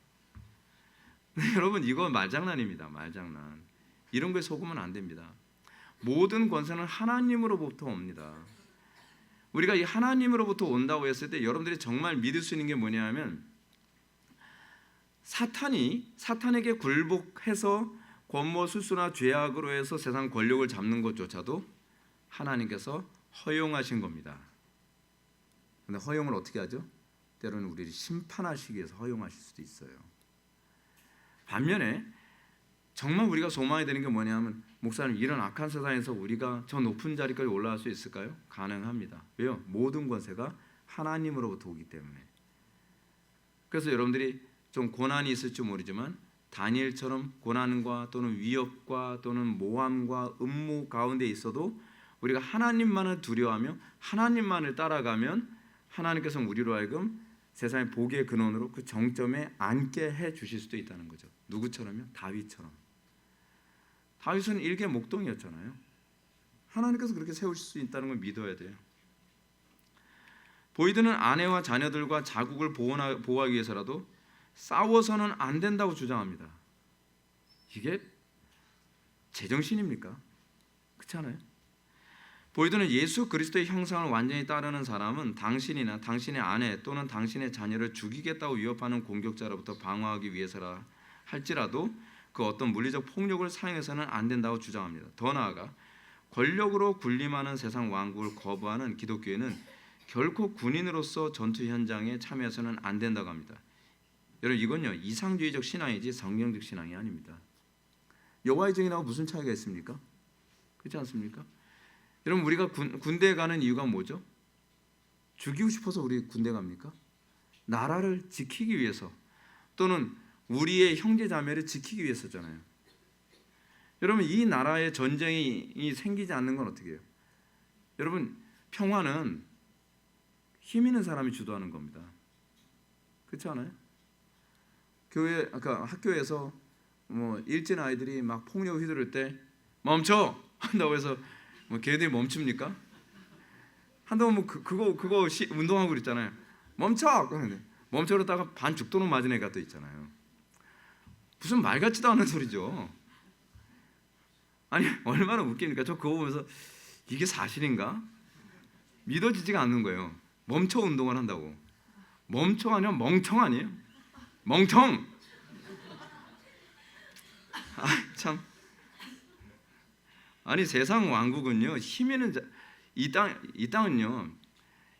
여러분, 이거 말장난입니다. 말장난. 이런 거에 속으면 안 됩니다. 모든 권세는 하나님으로부터 옵니다. 우리가 이 하나님으로부터 온다고 했을 때 여러분들이 정말 믿을 수 있는 게 뭐냐면, 사탄에게 굴복해서 권모술수나 죄악으로 해서 세상 권력을 잡는 것조차도 하나님께서 허용하신 겁니다. 그런데 허용을 어떻게 하죠? 때로는 우리를 심판하시기 위해서 허용하실 수도 있어요. 반면에 정말 우리가 소망이 되는 게 뭐냐면, 목사님, 이런 악한 세상에서 우리가 저 높은 자리까지 올라갈 수 있을까요? 가능합니다. 왜요? 모든 권세가 하나님으로부터 오기 때문에. 그래서 여러분들이 좀 고난이 있을지 모르지만 다니엘처럼 고난과 또는 위협과 또는 모함과 음모 가운데 있어도 우리가 하나님만을 두려워하며 하나님만을 따라가면 하나님께서는 우리로 하여금 세상의 복의 근원으로 그 정점에 앉게 해 주실 수도 있다는 거죠. 누구처럼요? 다윗처럼. 다윗은 일개 목동이었잖아요. 하나님께서 그렇게 세우실 수 있다는 걸 믿어야 돼요. 보이드는 아내와 자녀들과 자국을 보호하기 위해서라도 싸워서는 안 된다고 주장합니다. 이게 제정신입니까? 그렇지 않아요? 보이드는 예수 그리스도의 형상을 완전히 따르는 사람은 당신이나 당신의 아내 또는 당신의 자녀를 죽이겠다고 위협하는 공격자로부터 방어하기 위해서라 할지라도 그 어떤 물리적 폭력을 사용해서는 안 된다고 주장합니다. 더 나아가 권력으로 군림하는 세상 왕국을 거부하는 기독교회는 결코 군인으로서 전투 현장에 참여해서는 안 된다고 합니다. 여러분, 이건요 이상주의적 신앙이지 성경적 신앙이 아닙니다. 여호와의 증인하고 무슨 차이가 있습니까? 그렇지 않습니까? 여러분, 우리가 군대에 가는 이유가 뭐죠? 죽이고 싶어서 우리 군대 갑니까? 나라를 지키기 위해서, 또는 우리의 형제 자매를 지키기 위해서잖아요. 여러분, 이 나라에 전쟁이 생기지 않는 건 어떻게 해요? 여러분, 평화는 힘 있는 사람이 주도하는 겁니다. 그렇지 않아요? 학교에서 일진 아이들이 막 폭력 휘두를 때 멈춰 한다고 해서 뭐 걔들이 멈춥니까? 한동안 뭐 그거 운동하고 그랬잖아요. 멈춰! 그러는데 멈춰다가 반 죽도록 맞은 애가 또 있잖아요. 무슨 말 같지도 않은 소리죠. 아니 얼마나 웃깁니까? 저 그거 보면서 이게 사실인가? 믿어지지가 않는 거예요. 멈춰 운동을 한다고. 멈춰 아니면 멍청 아니에요? 멍청! 아, 참. 아니 세상 왕국은요 힘 있는 이 땅은요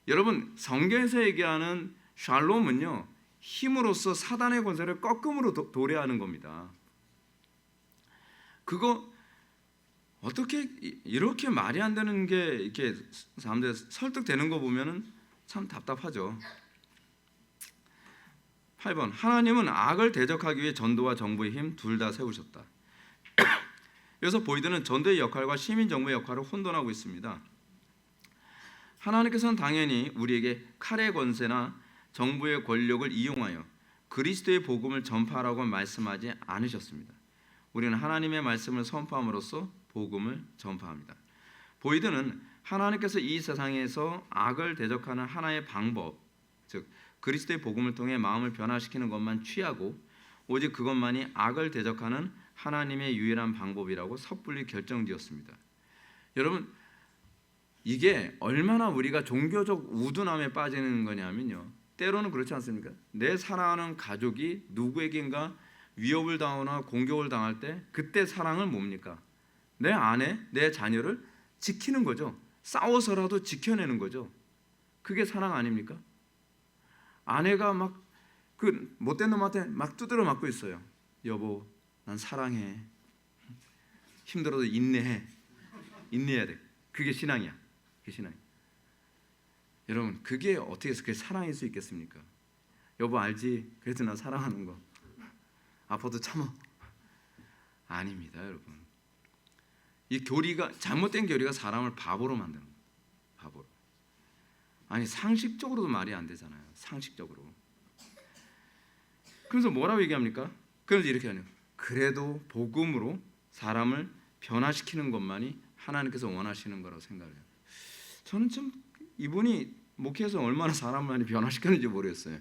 여러분 성경에서 얘기하는 샬롬은요 힘으로써 사단의 권세를 꺾음으로 도래하는 겁니다. 그거 어떻게 이렇게 말이 안 되는 게 이렇게 사람들 설득되는 거 보면은 참 답답하죠. 8번 하나님은 악을 대적하기 위해 전도와 정부의 힘 둘 다 세우셨다. 그래서 보이드는 전도의 역할과 시민 정부의 역할을 혼돈하고 있습니다. 하나님께서는 당연히 우리에게 칼의 권세나 정부의 권력을 이용하여 그리스도의 복음을 전파하라고 말씀하지 않으셨습니다. 우리는 하나님의 말씀을 선포함으로써 복음을 전파합니다. 보이드는 하나님께서 이 세상에서 악을 대적하는 하나의 방법, 즉 그리스도의 복음을 통해 마음을 변화시키는 것만 취하고 오직 그것만이 악을 대적하는 하나님의 유일한 방법이라고 섣불리 결정지었습니다. 여러분 이게 얼마나 우리가 종교적 우둔함에 빠지는 거냐면요. 때로는 그렇지 않습니까? 내 사랑하는 가족이 누구에겐가 위협을 당하거나 공격을 당할 때 그때 사랑은 뭡니까? 내 아내, 내 자녀를 지키는 거죠. 싸워서라도 지켜내는 거죠. 그게 사랑 아닙니까? 아내가 막 그 못된 놈한테 막 두드려 맞고 있어요. 여보, 난 사랑해. 힘들어도 인내해. 인내해야 돼. 그게 신앙이야. 그게 신앙이야. 여러분, 그게 어떻게 해서 그게 사랑일 수 있겠습니까? 여보 알지? 그래도 나 사랑하는 거. 아파도 참아. 아닙니다, 여러분. 이 교리가 잘못된 교리가 사람을 바보로 만드는 거예요. 바보로. 아니 상식적으로도 말이 안 되잖아요. 상식적으로. 그래서 뭐라고 얘기합니까? 그래서 이렇게 하네요. 그래도 복음으로 사람을 변화시키는 것만이 하나님께서 원하시는 거라고 생각해요. 저는 좀 이분이 목회에서 얼마나 사람을 많이 변화시켰는지 모르겠어요.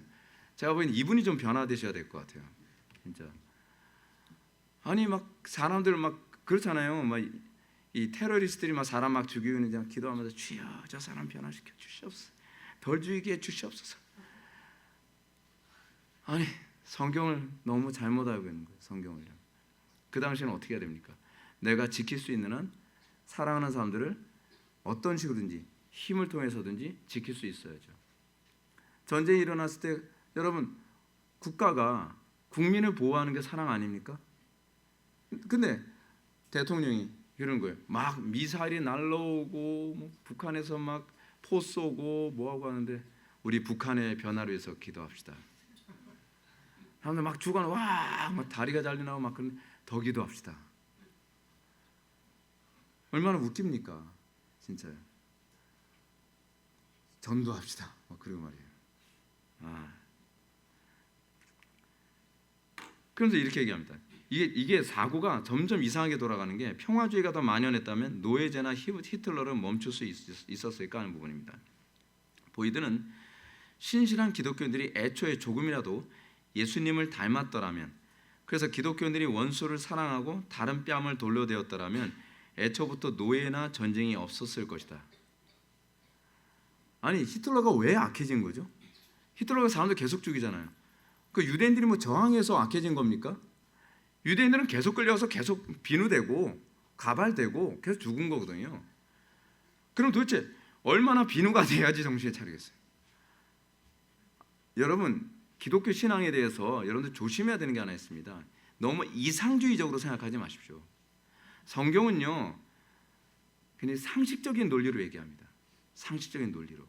제가 보기엔 이분이 좀 변화되셔야 될 것 같아요. 진짜. 아니 막 사람들 막 그렇잖아요. 막 이 테러리스트들이 막 사람 막 죽이고 있는데 기도하면서 주여 저 사람 변화시켜 주시옵소서. 덜 죽이게 해 주시옵소서. 아니 성경을 너무 잘못 알고 있는 거예요. 성경을. 그 당시에는 어떻게 해야 됩니까? 내가 지킬 수 있는 한 사랑하는 사람들을 어떤 식으로든지 힘을 통해서든지 지킬 수 있어야죠. 전쟁이 일어났을 때 여러분 국가가 국민을 보호하는 게 사랑 아닙니까? 근데 대통령이 이러는 거예요. 막 미사일이 날라오고 뭐 북한에서 막 포 쏘고 뭐하고 하는데 우리 북한의 변화를 위해서 기도합시다. 사람들 막 죽어나 막 다리가 잘려나고 막 그런 더 기도합시다. 얼마나 웃깁니까? 진짜요. 전도합시다. 그리고 말이에요. 그래서 이렇게 얘기합니다. 이게 사고가 점점 이상하게 돌아가는 게 평화주의가 더 만연했다면 노예제나 히틀러를 멈출 수 있었을까 하는 부분입니다. 보이드는 신실한 기독교인들이 애초에 조금이라도 예수님을 닮았더라면, 그래서 기독교인들이 원수를 사랑하고 다른 뺨을 돌려대었더라면 애초부터 노예나 전쟁이 없었을 것이다. 아니 히틀러가 왜 악해진 거죠? 히틀러가 사람들 계속 죽이잖아요. 그 유대인들이 뭐 저항해서 악해진 겁니까? 유대인들은 계속 끌려와서 계속 비누대고 가발대고 계속 죽은 거거든요. 그럼 도대체 얼마나 비누가 돼야지 정신을 차리겠어요? 여러분 기독교 신앙에 대해서 여러분들 조심해야 되는 게 하나 있습니다. 너무 이상주의적으로 생각하지 마십시오. 성경은요 그냥 상식적인 논리로 얘기합니다. 상식적인 논리로.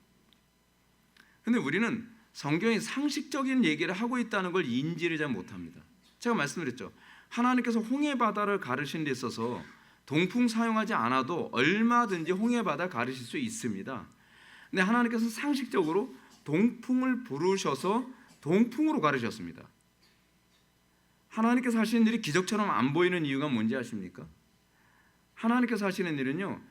근데 우리는 성경이 상식적인 얘기를 하고 있다는 걸 인지를 잘 못합니다. 제가 말씀드렸죠. 하나님께서 홍해 바다를 가르치는 데 있어서 동풍 사용하지 않아도 얼마든지 홍해 바다를 가르칠 수 있습니다. 근데 하나님께서 상식적으로 동풍을 부르셔서 동풍으로 가르쳤습니다. 하나님께서 하시는 일이 기적처럼 안 보이는 이유가 뭔지 아십니까? 하나님께서 하시는 일은요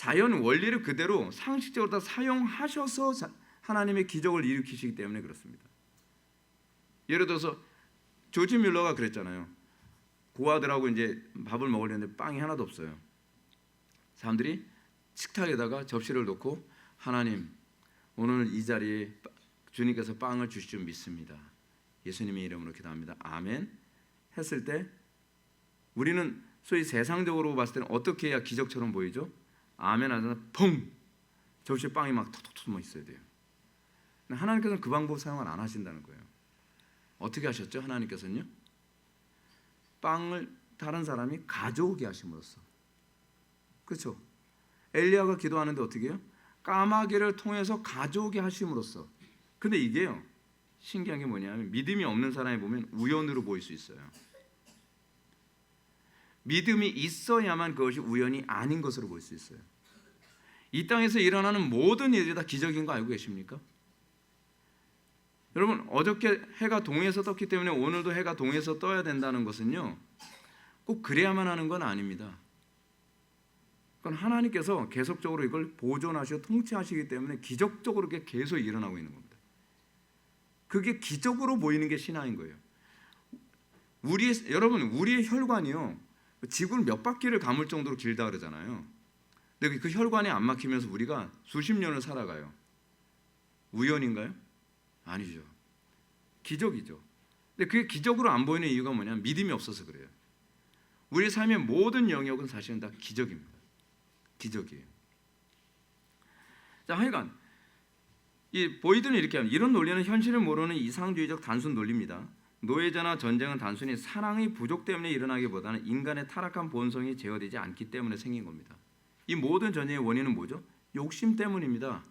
자연 원리를 그대로 상식적으로 다 사용하셔서 하나님의 기적을 일으키시기 때문에 그렇습니다. 예를 들어서 조지 뮬러가 그랬잖아요. 고아들하고 이제 밥을 먹으려는데 빵이 하나도 없어요. 사람들이 식탁에다가 접시를 놓고 하나님, 오늘 이 자리에 주님께서 빵을 주실 줄 믿습니다. 예수님의 이름으로 기도합니다. 아멘. 했을 때 우리는 소위 세상적으로 봤을 때는 어떻게 해야 기적처럼 보이죠? 아멘 하잖아. 펑! 접시에 빵이 막 톡톡톡 있어야 돼요. 하나님께서는 그 방법 사용을 안 하신다는 거예요. 어떻게 하셨죠? 하나님께서는요. 빵을 다른 사람이 가져오게 하심으로써. 그렇죠? 엘리야가 기도하는데 어떻게 해요? 까마귀를 통해서 가져오게 하심으로써. 근데 이게요, 신기한 게 뭐냐면 믿음이 없는 사람이 보면 우연으로 보일 수 있어요. 믿음이 있어야만 그것이 우연이 아닌 것으로 볼 수 있어요. 이 땅에서 일어나는 모든 일이 다 기적인 거 알고 계십니까? 여러분, 어저께 해가 동해에서 떴기 때문에 오늘도 해가 동해에서 떠야 된다는 것은요, 꼭 그래야만 하는 건 아닙니다. 그건 하나님께서 계속적으로 이걸 보존하시고 통치하시기 때문에 기적적으로 그게 계속 일어나고 있는 겁니다. 그게 기적으로 보이는 게 신앙인 거예요. 여러분, 우리의 혈관이요, 지구를 몇 바퀴를 감을 정도로 길다 그러잖아요. 근데 그 혈관이 안 막히면서 우리가 수십 년을 살아가요. 우연인가요? 아니죠. 기적이죠. 근데 그게 기적으로 안 보이는 이유가 뭐냐면 믿음이 없어서 그래요. 우리 삶의 모든 영역은 사실은 다 기적입니다. 기적이에요. 자, 하여간 이 보이드는 이렇게 합니다. 이런 논리는 현실을 모르는 이상주의적 단순 논리입니다. 노예제나 전쟁은 단순히 사랑의 부족 때문에 일어나기보다는 인간의 타락한 본성이 제어되지 않기 때문에 생긴 겁니다. 이 모든 전쟁의 원인은 뭐죠? 욕심 때문입니다.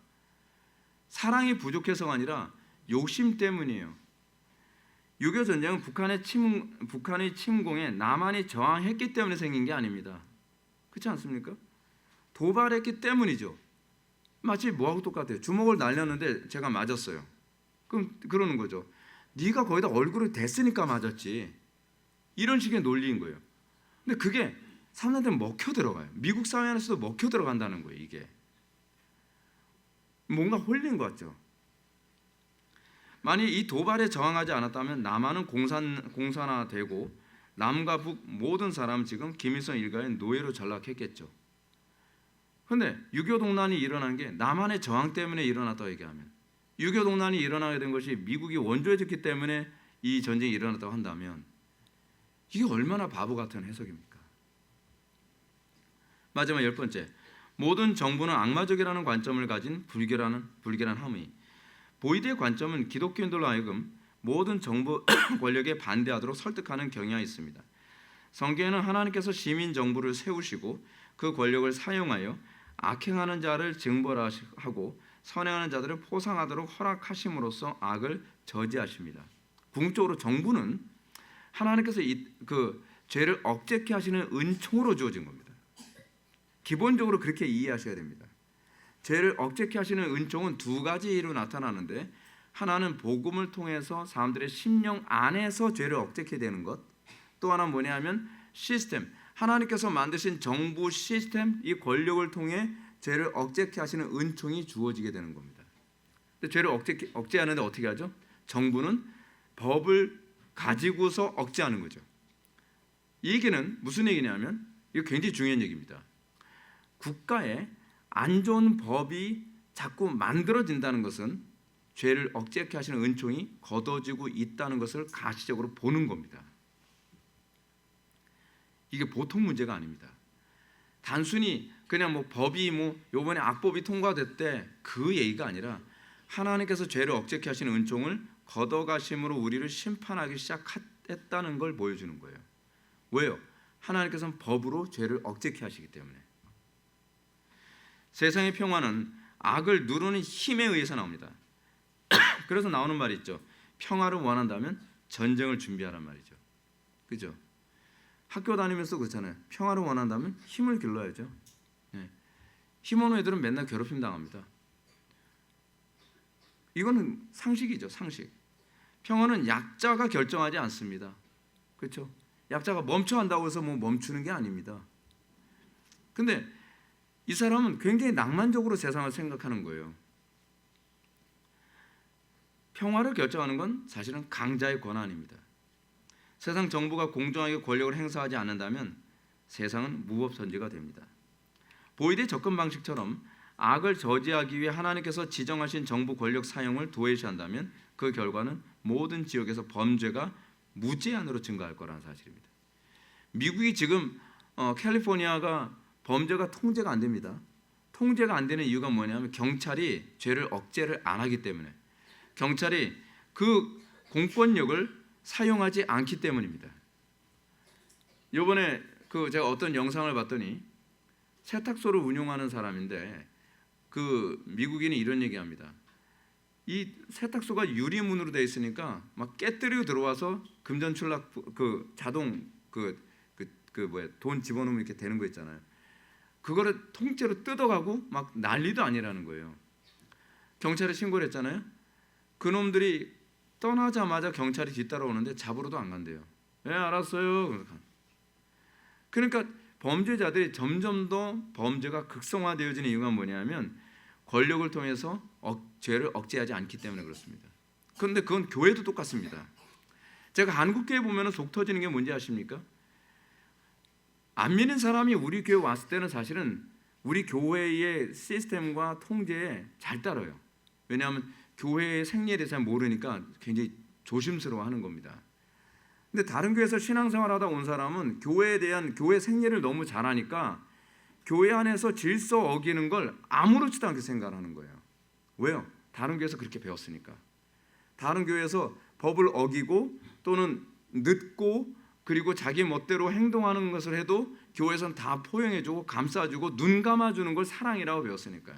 사랑이 부족해서가 아니라 욕심 때문이에요. 6.25 전쟁은 북한의 침공에 남한이 저항했기 때문에 생긴 게 아닙니다. 그렇지 않습니까? 도발했기 때문이죠. 마치 뭐하고 똑같아요. 주먹을 날렸는데 제가 맞았어요. 그럼 그러는 거죠. 네가 거기다 얼굴을 댔으니까 맞았지. 이런 식의 논리인 거예요. 근데 그게 사람들한테 먹혀 들어가요. 미국 사회 안에서도 먹혀 들어간다는 거예요. 이게 뭔가 홀린 것 같죠. 만약 이 도발에 저항하지 않았다면 남한은 공산화되고 남과 북 모든 사람 지금 김일성 일가의 노예로 전락했겠죠. 그런데 6.25 동란이 일어난 게 남한의 저항 때문에 일어났다고 얘기하면, 6.25 동란이 일어나게 된 것이 미국이 원조해졌기 때문에 이 전쟁이 일어났다고 한다면 이게 얼마나 바보 같은 해석입니까? 마지막 10번째, 모든 정부는 악마적이라는 관점을 가진 불결한 함의. 보이드의 관점은 기독교인들로 하여금 모든 정부 권력에 반대하도록 설득하는 경향이 있습니다. 성경에는 하나님께서 시민 정부를 세우시고 그 권력을 사용하여 악행하는 자를 징벌하고 선행하는 자들을 포상하도록 허락하심으로써 악을 저지하십니다. 궁극적으로 정부는 하나님께서 그 죄를 억제케 하시는 은총으로 주어진 겁니다. 기본적으로 그렇게 이해하셔야 됩니다. 죄를 억제케 하시는 은총은 두 가지로 나타나는데, 하나는 복음을 통해서 사람들의 심령 안에서 죄를 억제케 되는 것, 또 하나는 뭐냐면 시스템, 하나님께서 만드신 정부 시스템, 이 권력을 통해 죄를 억제케 하시는 은총이 주어지게 되는 겁니다. 근데 죄를 억제하는데 어떻게 하죠? 정부는 법을 가지고서 억제하는 거죠. 이 얘기는 무슨 얘기냐면, 이거 굉장히 중요한 얘기입니다. 국가에 안 좋은 법이 자꾸 만들어진다는 것은 죄를 억제케 하시는 은총이 걷어지고 있다는 것을 가시적으로 보는 겁니다. 이게 보통 문제가 아닙니다. 단순히 그냥 법이 요번에 악법이 통과됐대 그 얘기가 아니라, 하나님께서 죄를 억제케 하시는 은총을 걷어가심으로 우리를 심판하기 시작했다는 걸 보여주는 거예요. 왜요? 하나님께서는 법으로 죄를 억제케 하시기 때문에. 세상의 평화는 악을 누르는 힘에 의해서 나옵니다. 그래서 나오는 말이 있죠. 평화를 원한다면 전쟁을 준비하란 말이죠. 그죠? 학교 다니면서 그렇잖아요. 평화를 원한다면 힘을 길러야죠. 네. 힘없는 애들은 맨날 괴롭힘 당합니다. 이거는 상식이죠. 상식. 평화는 약자가 결정하지 않습니다. 그렇죠? 약자가 멈춰 한다고 해서 멈추는 게 아닙니다. 근데 이 사람은 굉장히 낭만적으로 세상을 생각하는 거예요. 평화를 결정하는 건 사실은 강자의 권한입니다. 세상 정부가 공정하게 권력을 행사하지 않는다면 세상은 무법천지가 됩니다. 보이대 접근 방식처럼 악을 저지하기 위해 하나님께서 지정하신 정부 권력 사용을 도외시한다면 그 결과는 모든 지역에서 범죄가 무제한으로 증가할 거라는 사실입니다. 미국이 지금 캘리포니아가 범죄가 통제가 안 됩니다. 통제가 안 되는 이유가 뭐냐면 경찰이 죄를 억제를 안 하기 때문에, 경찰이 그 공권력을 사용하지 않기 때문입니다. 이번에 제가 어떤 영상을 봤더니 세탁소를 운영하는 사람인데 그 미국인이 이런 얘기합니다. 이 세탁소가 유리문으로 되어 있으니까 막 깨뜨리고 들어와서 금전출납 자동 돈 집어넣으면 이렇게 되는 거 있잖아요. 그거를 통째로 뜯어가고 막 난리도 아니라는 거예요. 경찰에 신고를 했잖아요. 그놈들이 떠나자마자 경찰이 뒤따라오는데 잡으러도 안 간대요. 네, 알았어요. 그러니까 범죄자들이 점점 더 범죄가 극성화되어지는 이유가 뭐냐면 권력을 통해서 죄를 억제하지 않기 때문에 그렇습니다. 그런데 그건 교회도 똑같습니다. 제가 한국교회 보면 속 터지는 게 뭔지 아십니까? 안 믿는 사람이 우리 교회 왔을 때는 사실은 우리 교회의 시스템과 통제에 잘 따라요. 왜냐하면 교회의 생리에 대해서 잘 모르니까 굉장히 조심스러워하는 겁니다. 근데 다른 교회에서 신앙생활하다 온 사람은 교회에 대한 교회 생리를 너무 잘 아니까 교회 안에서 질서 어기는 걸 아무렇지도 않게 생각하는 거예요. 왜요? 다른 교회에서 그렇게 배웠으니까. 다른 교회에서 법을 어기고 또는 늦고 그리고 자기 멋대로 행동하는 것을 해도 교회에서는 다 포용해주고 감싸주고 눈 감아주는 걸 사랑이라고 배웠으니까요.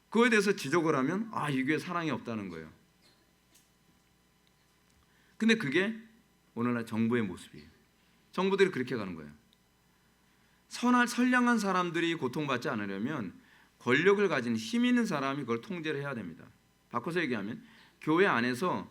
그거에 대해서 지적을 하면 이 교회 사랑이 없다는 거예요. 근데 그게 오늘날 정부의 모습이에요. 정부들이 그렇게 가는 거예요. 선량한 사람들이 고통받지 않으려면 권력을 가진 힘 있는 사람이 그걸 통제를 해야 됩니다. 바꿔서 얘기하면 교회 안에서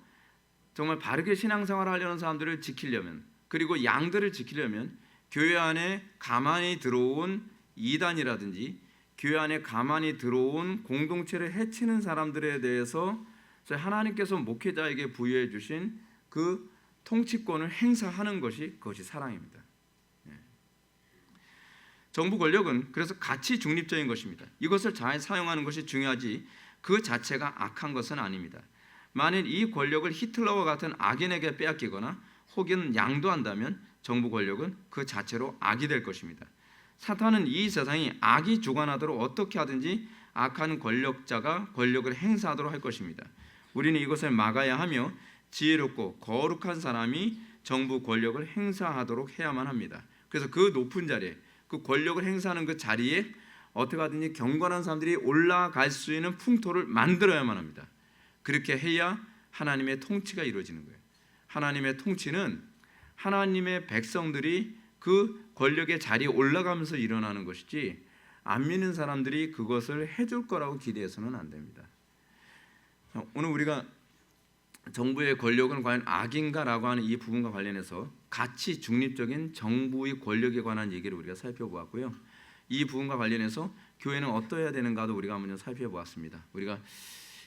정말 바르게 신앙생활을 하려는 사람들을 지키려면, 그리고 양들을 지키려면 교회 안에 가만히 들어온 이단이라든지 교회 안에 가만히 들어온 공동체를 해치는 사람들에 대해서 하나님께서 목회자에게 부여해 주신 그 통치권을 행사하는 그것이 사랑입니다. 정부 권력은 그래서 가치 중립적인 것입니다. 이것을 잘 사용하는 것이 중요하지 그 자체가 악한 것은 아닙니다. 만일 이 권력을 히틀러와 같은 악인에게 빼앗기거나 혹은 양도한다면 정부 권력은 그 자체로 악이 될 것입니다. 사탄은 이 세상이 악이 주관하도록 어떻게 하든지 악한 권력자가 권력을 행사하도록 할 것입니다. 우리는 이것을 막아야 하며 지혜롭고 거룩한 사람이 정부 권력을 행사하도록 해야만 합니다. 그래서 그 높은 자리에, 그 권력을 행사하는 그 자리에 어떻게 하든지 경건한 사람들이 올라갈 수 있는 풍토를 만들어야만 합니다. 그렇게 해야 하나님의 통치가 이루어지는 거예요. 하나님의 통치는 하나님의 백성들이 그 권력의 자리에 올라가면서 일어나는 것이지 안 믿는 사람들이 그것을 해줄 거라고 기대해서는 안 됩니다. 오늘 우리가 정부의 권력은 과연 악인가라고 하는 이 부분과 관련해서 가치 중립적인 정부의 권력에 관한 얘기를 우리가 살펴보았고요. 이 부분과 관련해서 교회는 어떠해야 되는가도 우리가 한번 살펴보았습니다. 우리가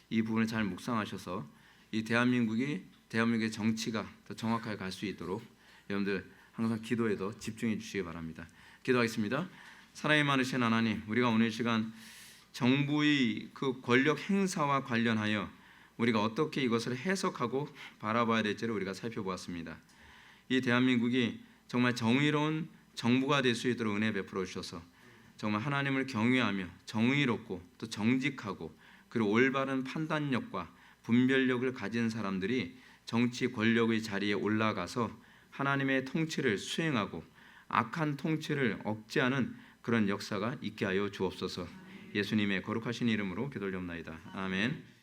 이 부분을 잘 묵상하셔서 이 대한민국의 정치가 더 정확하게 갈 수 있도록 여러분들 항상 기도에 더 집중해 주시기 바랍니다. 기도하겠습니다. 사랑이 많으신 하나님, 우리가 오늘 시간 정부의 그 권력 행사와 관련하여 우리가 어떻게 이것을 해석하고 바라봐야 될지를 우리가 살펴보았습니다. 이 대한민국이 정말 정의로운 정부가 될 수 있도록 은혜 베풀어 주셔서 정말 하나님을 경외하며 정의롭고 또 정직하고 그리고 올바른 판단력과 분별력을 가진 사람들이 정치 권력의 자리에 올라가서 하나님의 통치를 수행하고 악한 통치를 억제하는 그런 역사가 있게 하여 주옵소서. 예수님의 거룩하신 이름으로 기도드리옵나이다. 아멘.